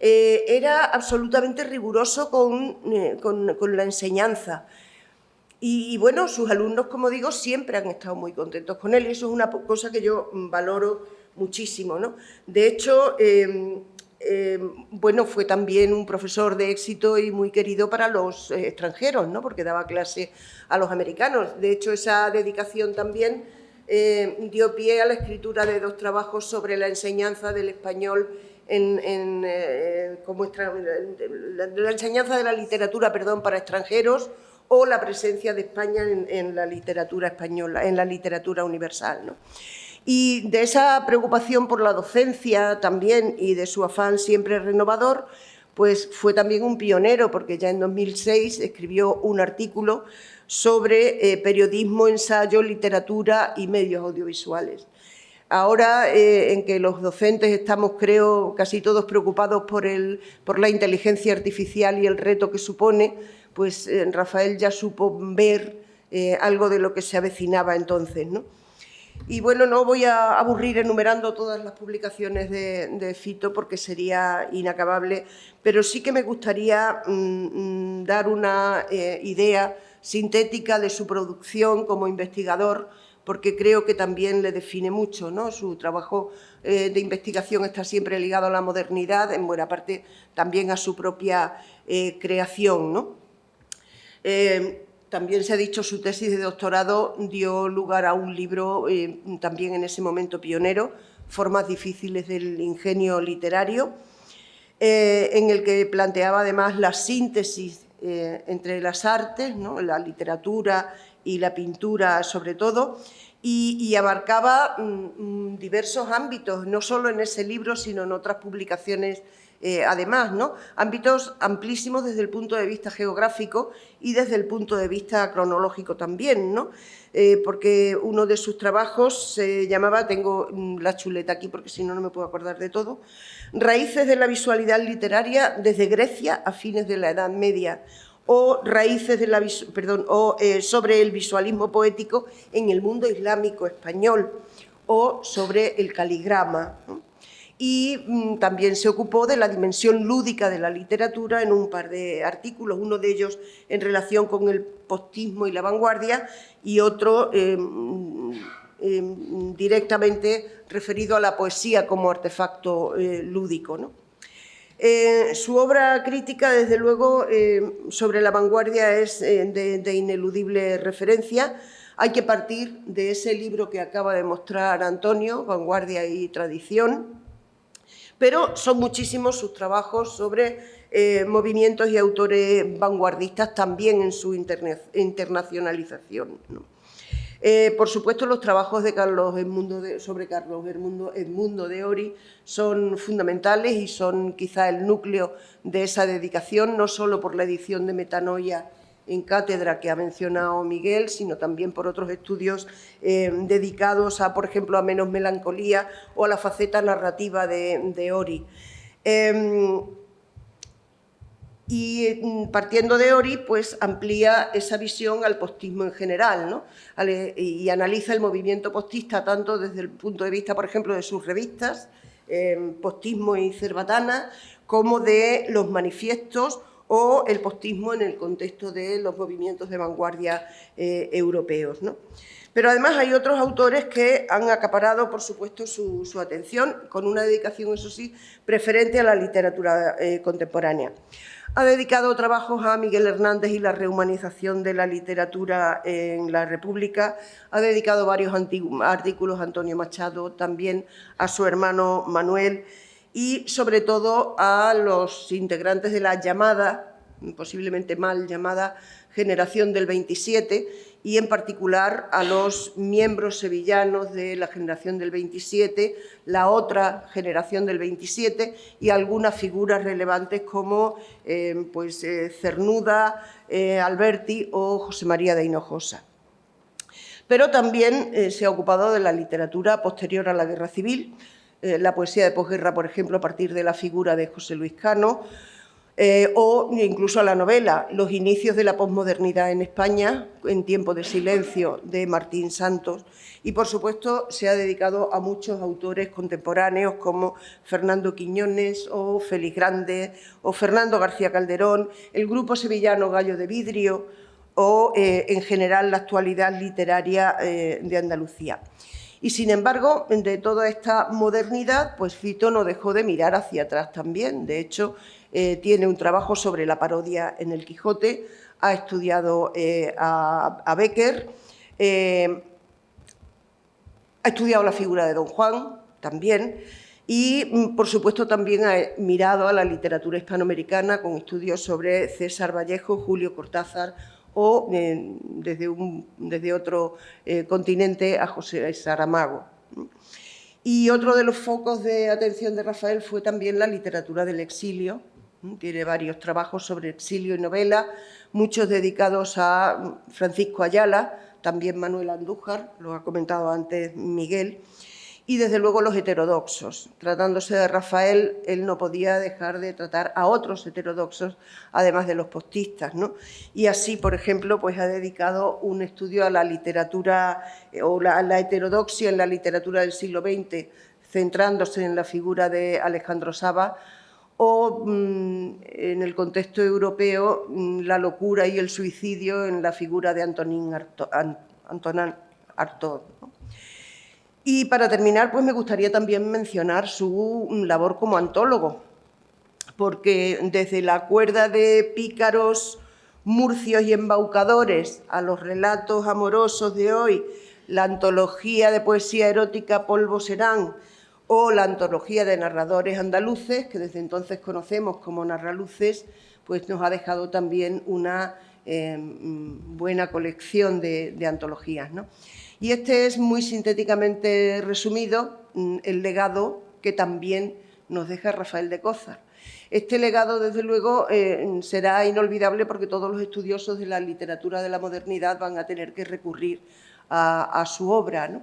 Era absolutamente riguroso con la enseñanza. Y bueno, sus alumnos, como digo, siempre han estado muy contentos con él y eso es una cosa que yo valoro muchísimo, ¿no? De hecho, bueno, fue también un profesor de éxito y muy querido para los extranjeros, ¿no? Porque daba clase a los americanos. De hecho, esa dedicación también dio pie a la escritura de 2 trabajos sobre la enseñanza del español la enseñanza de la literatura, para extranjeros, o la presencia de España en la literatura española, en la literatura universal, ¿no? Y de esa preocupación por la docencia también y de su afán siempre renovador, pues fue también un pionero, porque ya en 2006 escribió un artículo sobre periodismo, ensayo, literatura y medios audiovisuales. Ahora, en que los docentes estamos, creo, casi todos preocupados por la inteligencia artificial y el reto que supone, pues Rafael ya supo ver algo de lo que se avecinaba entonces, ¿no? Y bueno, no voy a aburrir enumerando todas las publicaciones de Fito porque sería inacabable, pero sí que me gustaría dar una idea sintética de su producción como investigador, porque creo que también le define mucho, ¿no? Su trabajo de investigación está siempre ligado a la modernidad, en buena parte también a su propia creación, ¿no? También se ha dicho, su tesis de doctorado dio lugar a un libro también en ese momento pionero, Formas difíciles del ingenio literario, en el que planteaba además la síntesis entre las artes, ¿no? La literatura y la pintura sobre todo, y abarcaba diversos ámbitos, no solo en ese libro, sino en otras publicaciones además, ¿no? Ámbitos amplísimos desde el punto de vista geográfico y desde el punto de vista cronológico también, ¿no? Porque uno de sus trabajos se llamaba, tengo la chuleta aquí porque si no, no me puedo acordar de todo, Raíces de la visualidad literaria desde Grecia a fines de la Edad Media, o sobre el visualismo poético en el mundo islámico español, o sobre el caligrama, ¿no? Y también se ocupó de la dimensión lúdica de la literatura en un par de artículos, uno de ellos en relación con el postismo y la vanguardia y otro directamente referido a la poesía como artefacto lúdico, ¿no? Su obra crítica, desde luego, sobre la vanguardia es de ineludible referencia. Hay que partir de ese libro que acaba de mostrar Antonio, Vanguardia y Tradición, pero son muchísimos sus trabajos sobre movimientos y autores vanguardistas también en su internacionalización, ¿no? Por supuesto, los trabajos de sobre Carlos Edmundo de Ory son fundamentales y son quizá el núcleo de esa dedicación, no solo por la edición de Metanoia en cátedra que ha mencionado Miguel, sino también por otros estudios dedicados a, por ejemplo, a Menos melancolía o a la faceta narrativa de Ory. Y partiendo de Ory, pues amplía esa visión al postismo en general, ¿no? Y analiza el movimiento postista tanto desde el punto de vista, por ejemplo, de sus revistas, Postismo y Cerbatana, como de los manifiestos o el postismo en el contexto de los movimientos de vanguardia europeos, ¿no? Pero además hay otros autores que han acaparado, por supuesto, su atención, con una dedicación, eso sí, preferente a la literatura contemporánea. Ha dedicado trabajos a Miguel Hernández y la rehumanización de la literatura en la República. Ha dedicado varios artículos a Antonio Machado, también a su hermano Manuel y, sobre todo, a los integrantes de la llamada posiblemente mal llamada generación del 27, y en particular a los miembros sevillanos de la generación del 27, la otra generación del 27 y algunas figuras relevantes como Cernuda, Alberti o José María de Hinojosa. Pero también se ha ocupado de la literatura posterior a la Guerra Civil, la poesía de posguerra, por ejemplo, a partir de la figura de José Luis Cano, o incluso a la novela, los inicios de la posmodernidad en España, en tiempo de silencio, de Martín Santos, y por supuesto se ha dedicado a muchos autores contemporáneos como Fernando Quiñones o Félix Grande o Fernando García Calderón, el grupo sevillano Gallo de Vidrio o en general la actualidad literaria de Andalucía. Y sin embargo, de toda esta modernidad, pues Fito no dejó de mirar hacia atrás también. De hecho, tiene un trabajo sobre la parodia en el Quijote, ha estudiado a Bécquer, ha estudiado la figura de Don Juan también y, por supuesto, también ha mirado a la literatura hispanoamericana con estudios sobre César Vallejo, Julio Cortázar o, desde otro continente, a José Saramago. Y otro de los focos de atención de Rafael fue también la literatura del exilio. Tiene varios trabajos sobre exilio y novela, muchos dedicados a Francisco Ayala, también Manuel Andújar, lo ha comentado antes Miguel, y desde luego los heterodoxos. Tratándose de Rafael, él no podía dejar de tratar a otros heterodoxos, además de los postistas, ¿no? Y así, por ejemplo, pues ha dedicado un estudio a la literatura o la heterodoxia en la literatura del siglo XX, centrándose en la figura de Alejandro Saba, o en el contexto europeo la locura y el suicidio en la figura de Antonin Artaud, ¿no? Y para terminar, pues me gustaría también mencionar su labor como antólogo, porque desde la cuerda de pícaros, murcios y embaucadores a los relatos amorosos de hoy, la antología de poesía erótica Polvo Serán, o la antología de narradores andaluces, que desde entonces conocemos como Narraluces, pues nos ha dejado también una buena colección de antologías, ¿no? Y este es, muy sintéticamente resumido, el legado que también nos deja Rafael de Cózar. Este legado, desde luego, será inolvidable porque todos los estudiosos de la literatura de la modernidad van a tener que recurrir a su obra, ¿no?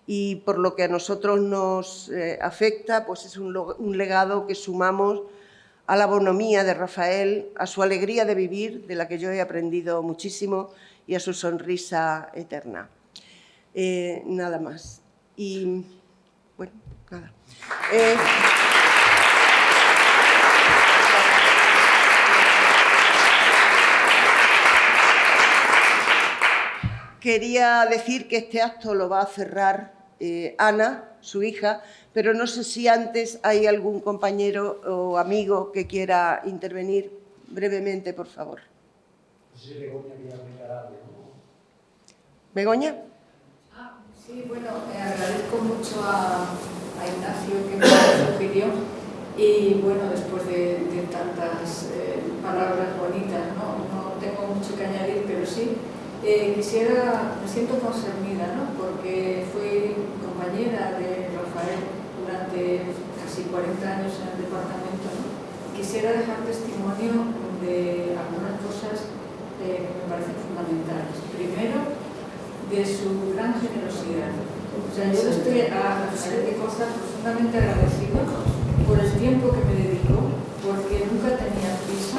Y por lo que a nosotros nos afecta, pues es un legado que sumamos a la bonomía de Rafael, a su alegría de vivir, de la que yo he aprendido muchísimo, y a su sonrisa eterna. Nada más. Y, bueno, nada. Quería decir que este acto lo va a cerrar Ana, su hija, pero no sé si antes hay algún compañero o amigo que quiera intervenir brevemente, por favor. ¿Begoña? Sí, bueno, agradezco mucho a Ignacio que me lo sugirió y, bueno, después de tantas palabras bonitas, no tengo mucho que añadir, pero sí. Me siento concernida, ¿no? Porque fui compañera de Rafael durante casi 40 años en el departamento, ¿no? Quisiera dejar testimonio de algunas cosas que me parecen fundamentales. Primero, de su gran generosidad. O sea, yo estoy a Rafael de Cózar profundamente agradecido por el tiempo que me dedicó, porque nunca tenía prisa,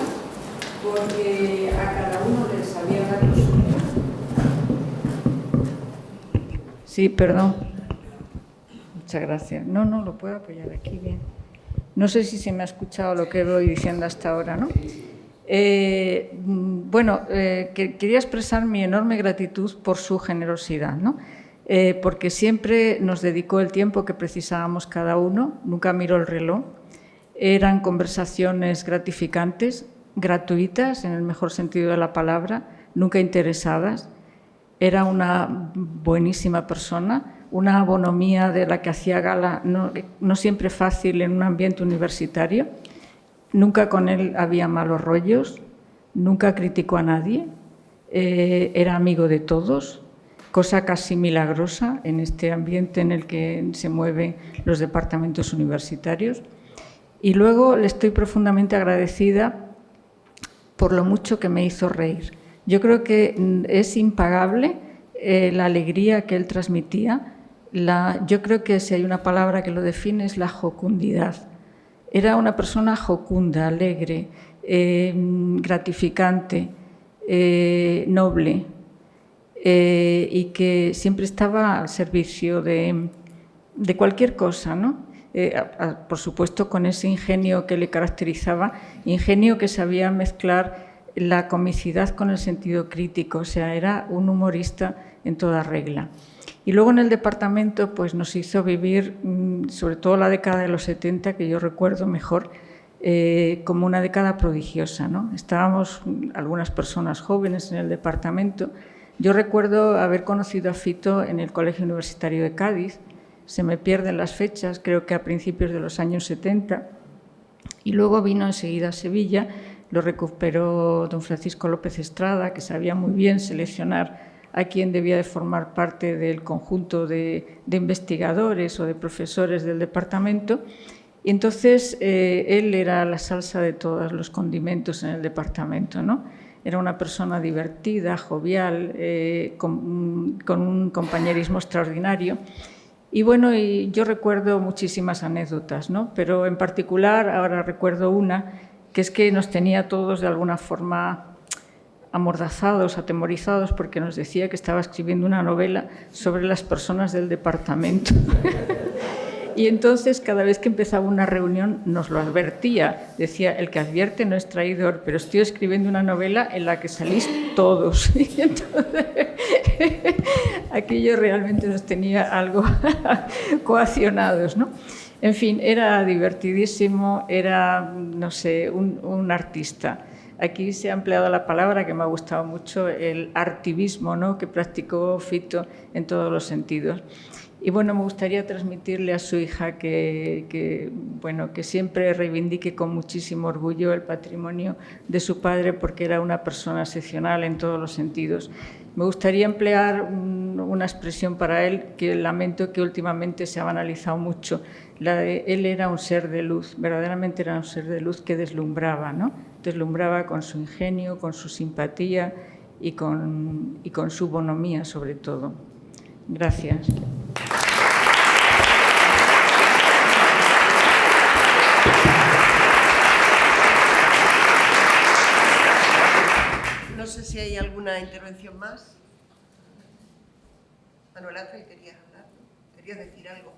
porque a cada uno le sabía dar lo suyo. Sí, perdón. Muchas gracias. No, lo puedo apoyar aquí bien. No sé si se me ha escuchado lo que voy diciendo hasta ahora, ¿no? Quería expresar mi enorme gratitud por su generosidad, ¿no? Porque siempre nos dedicó el tiempo que precisábamos cada uno, nunca miró el reloj. Eran conversaciones gratificantes, gratuitas, en el mejor sentido de la palabra, nunca interesadas. Era una buenísima persona, una bonomía de la que hacía gala, no siempre fácil en un ambiente universitario. Nunca con él había malos rollos, nunca criticó a nadie, era amigo de todos, cosa casi milagrosa en este ambiente en el que se mueven los departamentos universitarios. Y luego le estoy profundamente agradecida por lo mucho que me hizo reír. Yo creo que es impagable la alegría que él transmitía. Yo creo que si hay una palabra que lo define es la jocundidad. Era una persona jocunda, alegre, gratificante, noble, y que siempre estaba al servicio de cualquier cosa, ¿no? Por supuesto, con ese ingenio que le caracterizaba, ingenio que sabía mezclar la comicidad con el sentido crítico, o sea, era un humorista en toda regla. Y luego en el departamento pues, nos hizo vivir, sobre todo la década de los 70, que yo recuerdo mejor, como una década prodigiosa, ¿no? Estábamos algunas personas jóvenes en el departamento. Yo recuerdo haber conocido a Fito en el Colegio Universitario de Cádiz, se me pierden las fechas, creo que a principios de los años 70, y luego vino enseguida a Sevilla, lo recuperó don Francisco López Estrada, que sabía muy bien seleccionar a quien debía de formar parte del conjunto de investigadores o de profesores del departamento, y entonces él era la salsa de todos los condimentos en el departamento, ¿no? Era una persona divertida, jovial, con un compañerismo extraordinario. Y bueno, y yo recuerdo muchísimas anécdotas, ¿no? Pero en particular ahora recuerdo una, que es que nos tenía todos de alguna forma amordazados, atemorizados, porque nos decía que estaba escribiendo una novela sobre las personas del departamento. Y entonces, cada vez que empezaba una reunión, nos lo advertía. Decía, el que advierte no es traidor, pero estoy escribiendo una novela en la que salís todos. Y entonces, aquello realmente nos tenía algo coaccionados, ¿no? En fin, era divertidísimo, era, no sé, un artista. Aquí se ha empleado la palabra que me ha gustado mucho, el artivismo, ¿no?, que practicó Fito en todos los sentidos. Y bueno, me gustaría transmitirle a su hija que siempre reivindique con muchísimo orgullo el patrimonio de su padre, porque era una persona excepcional en todos los sentidos. Me gustaría emplear una expresión para él que lamento que últimamente se ha banalizado mucho. Él era un ser de luz, verdaderamente era un ser de luz que deslumbraba, ¿no? Deslumbraba con su ingenio, con su simpatía y con su bonomía, sobre todo. Gracias. No sé si hay alguna intervención más. Manuel Ángel, querías hablar, ¿no? Querías decir algo.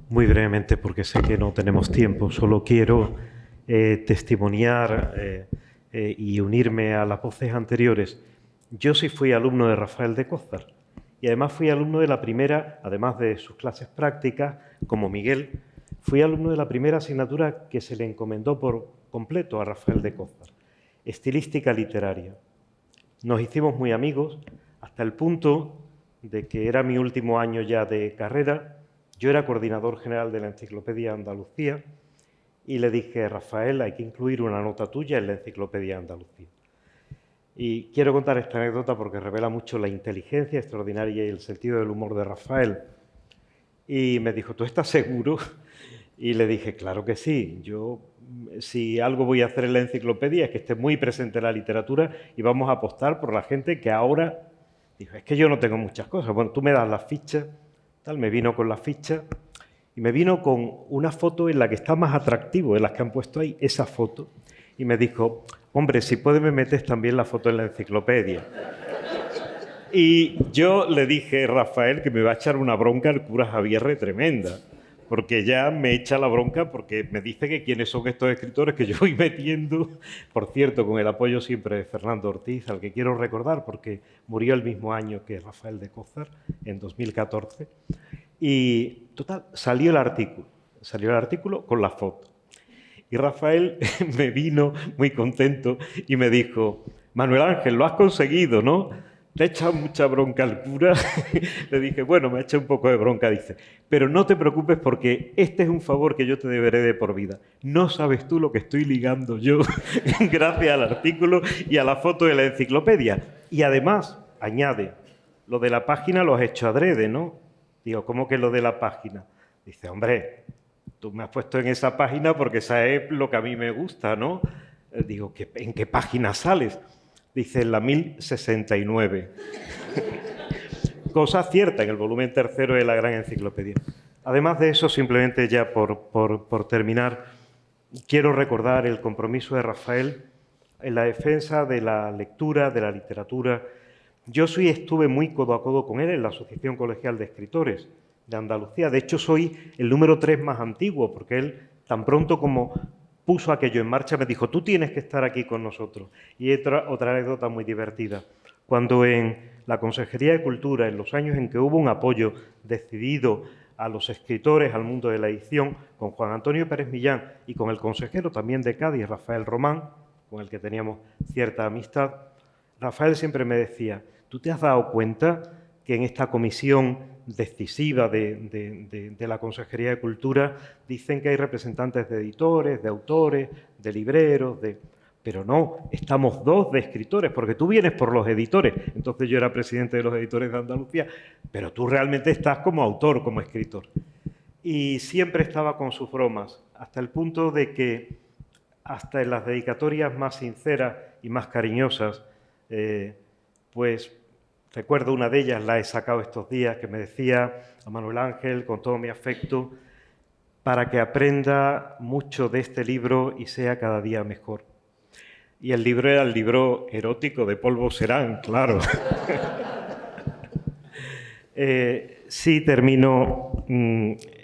Muy brevemente, porque sé que no tenemos tiempo, solo quiero testimoniar y unirme a las voces anteriores. Yo sí fui alumno de Rafael de Cózar y además fui alumno de la primera, además de sus clases prácticas, como Miguel, fui alumno de la primera asignatura que se le encomendó por completo a Rafael de Cózar, estilística literaria. Nos hicimos muy amigos hasta el punto de que era mi último año ya de carrera. Yo era coordinador general de la Enciclopedia Andalucía y le dije, Rafael, hay que incluir una nota tuya en la Enciclopedia Andalucía. Y quiero contar esta anécdota porque revela mucho la inteligencia extraordinaria y el sentido del humor de Rafael. Y me dijo, ¿tú estás seguro? Y le dije, claro que sí. Yo, si algo voy a hacer en la enciclopedia es que esté muy presente la literatura y vamos a apostar por la gente que ahora... Dijo, es que yo no tengo muchas cosas. Bueno, tú me das las fichas. Tal, me vino con las fichas y me vino con una foto en la que está más atractivo de las que han puesto ahí, esa foto. Y me dijo, hombre, si puedes me metes también la foto en la enciclopedia. Y yo le dije, Rafael, que me va a echar una bronca el cura Javierre tremenda, porque ya me echa la bronca porque me dice que quiénes son estos escritores que yo voy metiendo, por cierto, con el apoyo siempre de Fernando Ortiz, al que quiero recordar porque murió el mismo año que Rafael de Cózar, en 2014. Y, total, salió el artículo con la foto. Y Rafael me vino muy contento y me dijo, Manuel Ángel, lo has conseguido, ¿no? ¿te ha echado mucha bronca el cura? Le dije, bueno, me ha echado un poco de bronca, dice, pero no te preocupes porque este es un favor que yo te deberé de por vida. No sabes tú lo que estoy ligando yo gracias al artículo y a la foto de la enciclopedia. Y además, añade, lo de la página lo has hecho adrede, ¿no? Digo, ¿cómo que lo de la página? Dice, hombre, tú me has puesto en esa página porque esa es lo que a mí me gusta, ¿no? Digo, ¿en qué página sales? Dice, en la 1069. Cosa cierta en el volumen tercero de la Gran Enciclopedia. Además de eso, simplemente ya por terminar, quiero recordar el compromiso de Rafael en la defensa de la lectura, de la literatura. Yo estuve muy codo a codo con él en la Asociación Colegial de Escritores de Andalucía. De hecho, soy el número 3 más antiguo, porque él, tan pronto como puso aquello en marcha, me dijo, tú tienes que estar aquí con nosotros. Y otra anécdota muy divertida. Cuando en la Consejería de Cultura, en los años en que hubo un apoyo decidido a los escritores, al mundo de la edición, con Juan Antonio Pérez Millán y con el consejero también de Cádiz, Rafael Román, con el que teníamos cierta amistad, Rafael siempre me decía, ¿tú te has dado cuenta que en esta comisión decisiva de la Consejería de Cultura dicen que hay representantes de editores, de autores, de libreros, pero no, estamos 2 de escritores, porque tú vienes por los editores. Entonces yo era presidente de los editores de Andalucía, pero tú realmente estás como autor, como escritor. Y siempre estaba con sus bromas, hasta el punto de que hasta en las dedicatorias más sinceras y más cariñosas, pues recuerdo una de ellas, la he sacado estos días, que me decía a Manuel Ángel, con todo mi afecto, para que aprenda mucho de este libro y sea cada día mejor. Y el libro era el libro erótico de Polvo Serán, claro. Sí, termino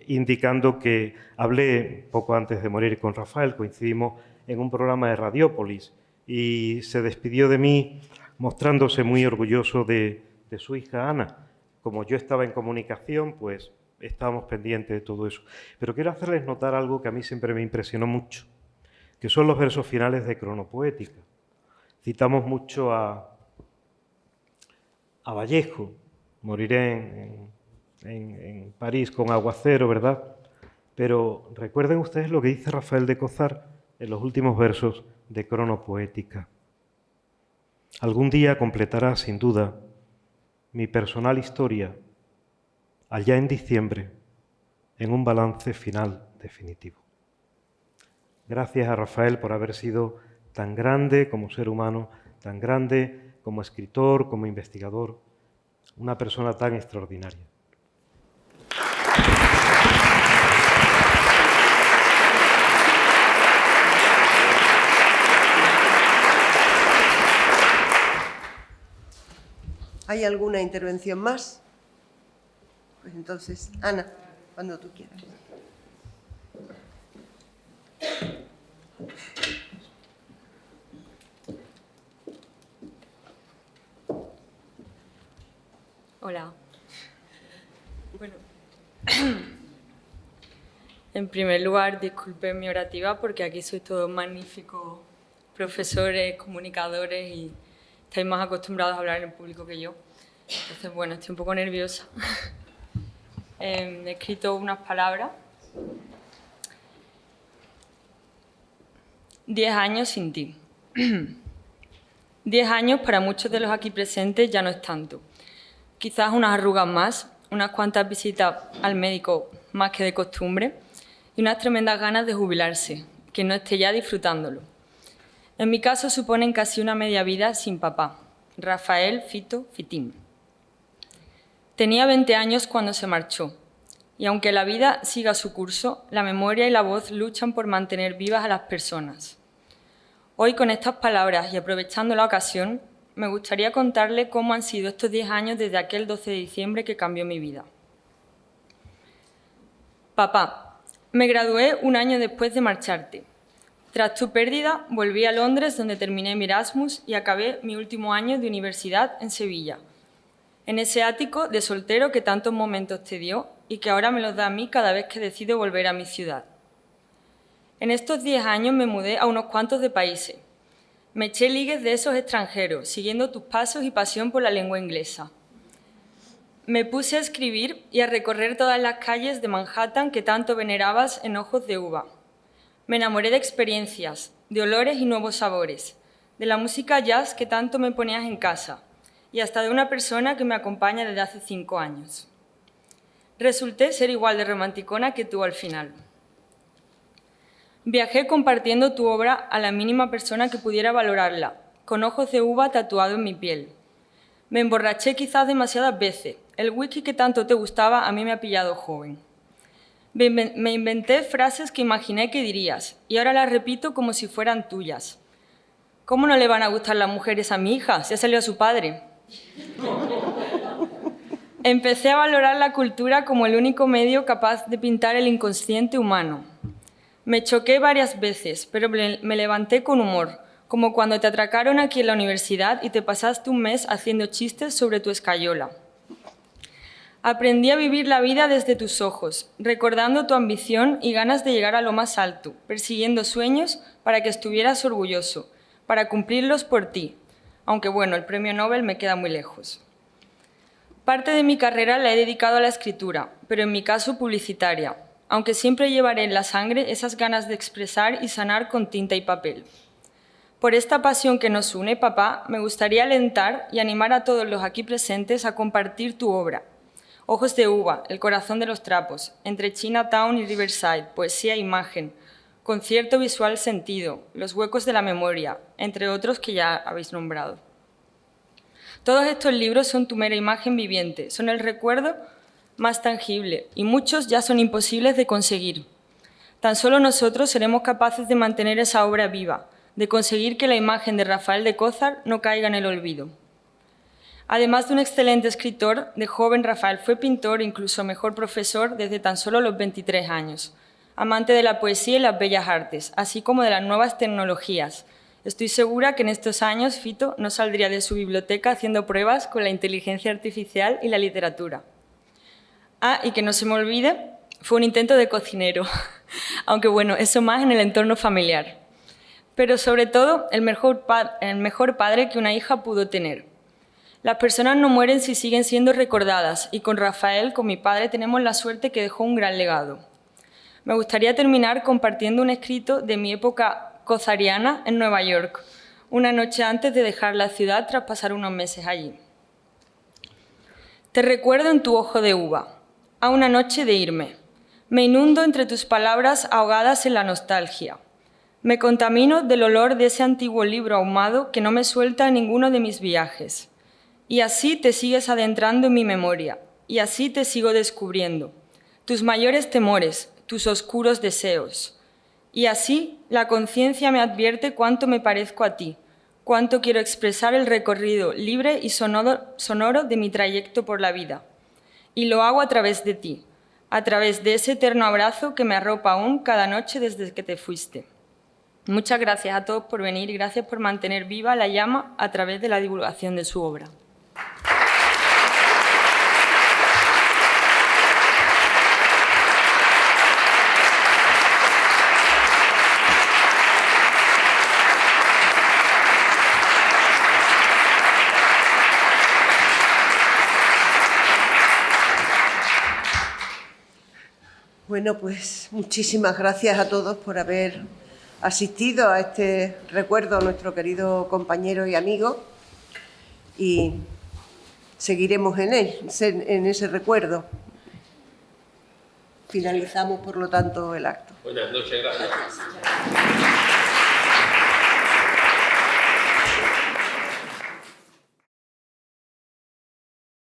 indicando que hablé poco antes de morir con Rafael, coincidimos en un programa de Radiópolis y se despidió de mí mostrándose muy orgulloso de su hija Ana. Como yo estaba en comunicación, pues estábamos pendientes de todo eso. Pero quiero hacerles notar algo que a mí siempre me impresionó mucho, que son los versos finales de Cronopoética. Citamos mucho a Vallejo, moriré en París con aguacero, ¿verdad? Pero recuerden ustedes lo que dice Rafael de Cozar en los últimos versos de Cronopoética. Algún día completará, sin duda, mi personal historia, allá en diciembre, en un balance final definitivo. Gracias a Rafael por haber sido tan grande como ser humano, tan grande como escritor, como investigador, una persona tan extraordinaria. ¿Hay alguna intervención más? Pues entonces, Ana, cuando tú quieras. Hola. Bueno, en primer lugar, disculpen mi orativa porque aquí sois todos magníficos profesores, comunicadores y estáis más acostumbrados a hablar en público que yo. Entonces, bueno, estoy un poco nerviosa. He escrito unas palabras. 10 años sin ti. 10 años para muchos de los aquí presentes ya no es tanto. Quizás unas arrugas más, unas cuantas visitas al médico más que de costumbre y unas tremendas ganas de jubilarse, que no esté ya disfrutándolo. En mi caso suponen casi una media vida sin papá, Rafael Fito Fitín. Tenía 20 años cuando se marchó, y aunque la vida siga su curso, la memoria y la voz luchan por mantener vivas a las personas. Hoy, con estas palabras y aprovechando la ocasión, me gustaría contarle cómo han sido estos 10 años desde aquel 12 de diciembre que cambió mi vida. Papá, me gradué un año después de marcharte. Tras tu pérdida, volví a Londres, donde terminé mi Erasmus y acabé mi último año de universidad en Sevilla, en ese ático de soltero que tantos momentos te dio y que ahora me los da a mí cada vez que decido volver a mi ciudad. En estos 10 años me mudé a unos cuantos de países. Me eché ligues de esos extranjeros, siguiendo tus pasos y pasión por la lengua inglesa. Me puse a escribir y a recorrer todas las calles de Manhattan que tanto venerabas en Ojos de Uva. Me enamoré de experiencias, de olores y nuevos sabores, de la música jazz que tanto me ponías en casa y hasta de una persona que me acompaña desde hace 5 años. Resulté ser igual de romanticona que tú al final. Viajé compartiendo tu obra a la mínima persona que pudiera valorarla, con Ojos de Uva tatuado en mi piel. Me emborraché quizás demasiadas veces. El whisky que tanto te gustaba a mí me ha pillado joven. Me inventé frases que imaginé que dirías y ahora las repito como si fueran tuyas. ¿Cómo no le van a gustar las mujeres a mi hija? Si ha salido a su padre. Empecé a valorar la cultura como el único medio capaz de pintar el inconsciente humano. Me choqué varias veces, pero me levanté con humor, como cuando te atracaron aquí en la universidad y te pasaste un mes haciendo chistes sobre tu escayola. Aprendí a vivir la vida desde tus ojos, recordando tu ambición y ganas de llegar a lo más alto, persiguiendo sueños para que estuvieras orgulloso, para cumplirlos por ti, aunque bueno, el premio Nobel me queda muy lejos. Parte de mi carrera la he dedicado a la escritura, pero en mi caso publicitaria, aunque siempre llevaré en la sangre esas ganas de expresar y sanar con tinta y papel. Por esta pasión que nos une, papá, me gustaría alentar y animar a todos los aquí presentes a compartir tu obra. Ojos de Uva, El corazón de los trapos, Entre Chinatown y Riverside, Poesía e imagen, Concierto visual sentido, Los huecos de la memoria, entre otros que ya habéis nombrado. Todos estos libros son tu mera imagen viviente, son el recuerdo más tangible y muchos ya son imposibles de conseguir. Tan solo nosotros seremos capaces de mantener esa obra viva, de conseguir que la imagen de Rafael de Cózar no caiga en el olvido. Además de un excelente escritor, de joven Rafael fue pintor e incluso mejor profesor desde tan solo los 23 años, amante de la poesía y las bellas artes, así como de las nuevas tecnologías. Estoy segura que en estos años Fito no saldría de su biblioteca haciendo pruebas con la inteligencia artificial y la literatura. Ah, y que no se me olvide, fue un intento de cocinero, aunque bueno, eso más en el entorno familiar. Pero sobre todo, el mejor padre que una hija pudo tener. Las personas no mueren si siguen siendo recordadas y con Rafael, con mi padre, tenemos la suerte que dejó un gran legado. Me gustaría terminar compartiendo un escrito de mi época cozariana en Nueva York, una noche antes de dejar la ciudad tras pasar unos meses allí. Te recuerdo en tu ojo de uva, a una noche de irme. Me inundo entre tus palabras ahogadas en la nostalgia. Me contamino del olor de ese antiguo libro ahumado que no me suelta en ninguno de mis viajes. Y así te sigues adentrando en mi memoria, y así te sigo descubriendo. Tus mayores temores, tus oscuros deseos. Y así la conciencia me advierte cuánto me parezco a ti, cuánto quiero expresar el recorrido libre y sonoro de mi trayecto por la vida. Y lo hago a través de ti, a través de ese eterno abrazo que me arropa aún cada noche desde que te fuiste. Muchas gracias a todos por venir y gracias por mantener viva la llama a través de la divulgación de su obra. Bueno, pues muchísimas gracias a todos por haber asistido a este recuerdo a nuestro querido compañero y amigo y seguiremos en él, en ese recuerdo. Finalizamos, por lo tanto, el acto. Buenas noches, gracias.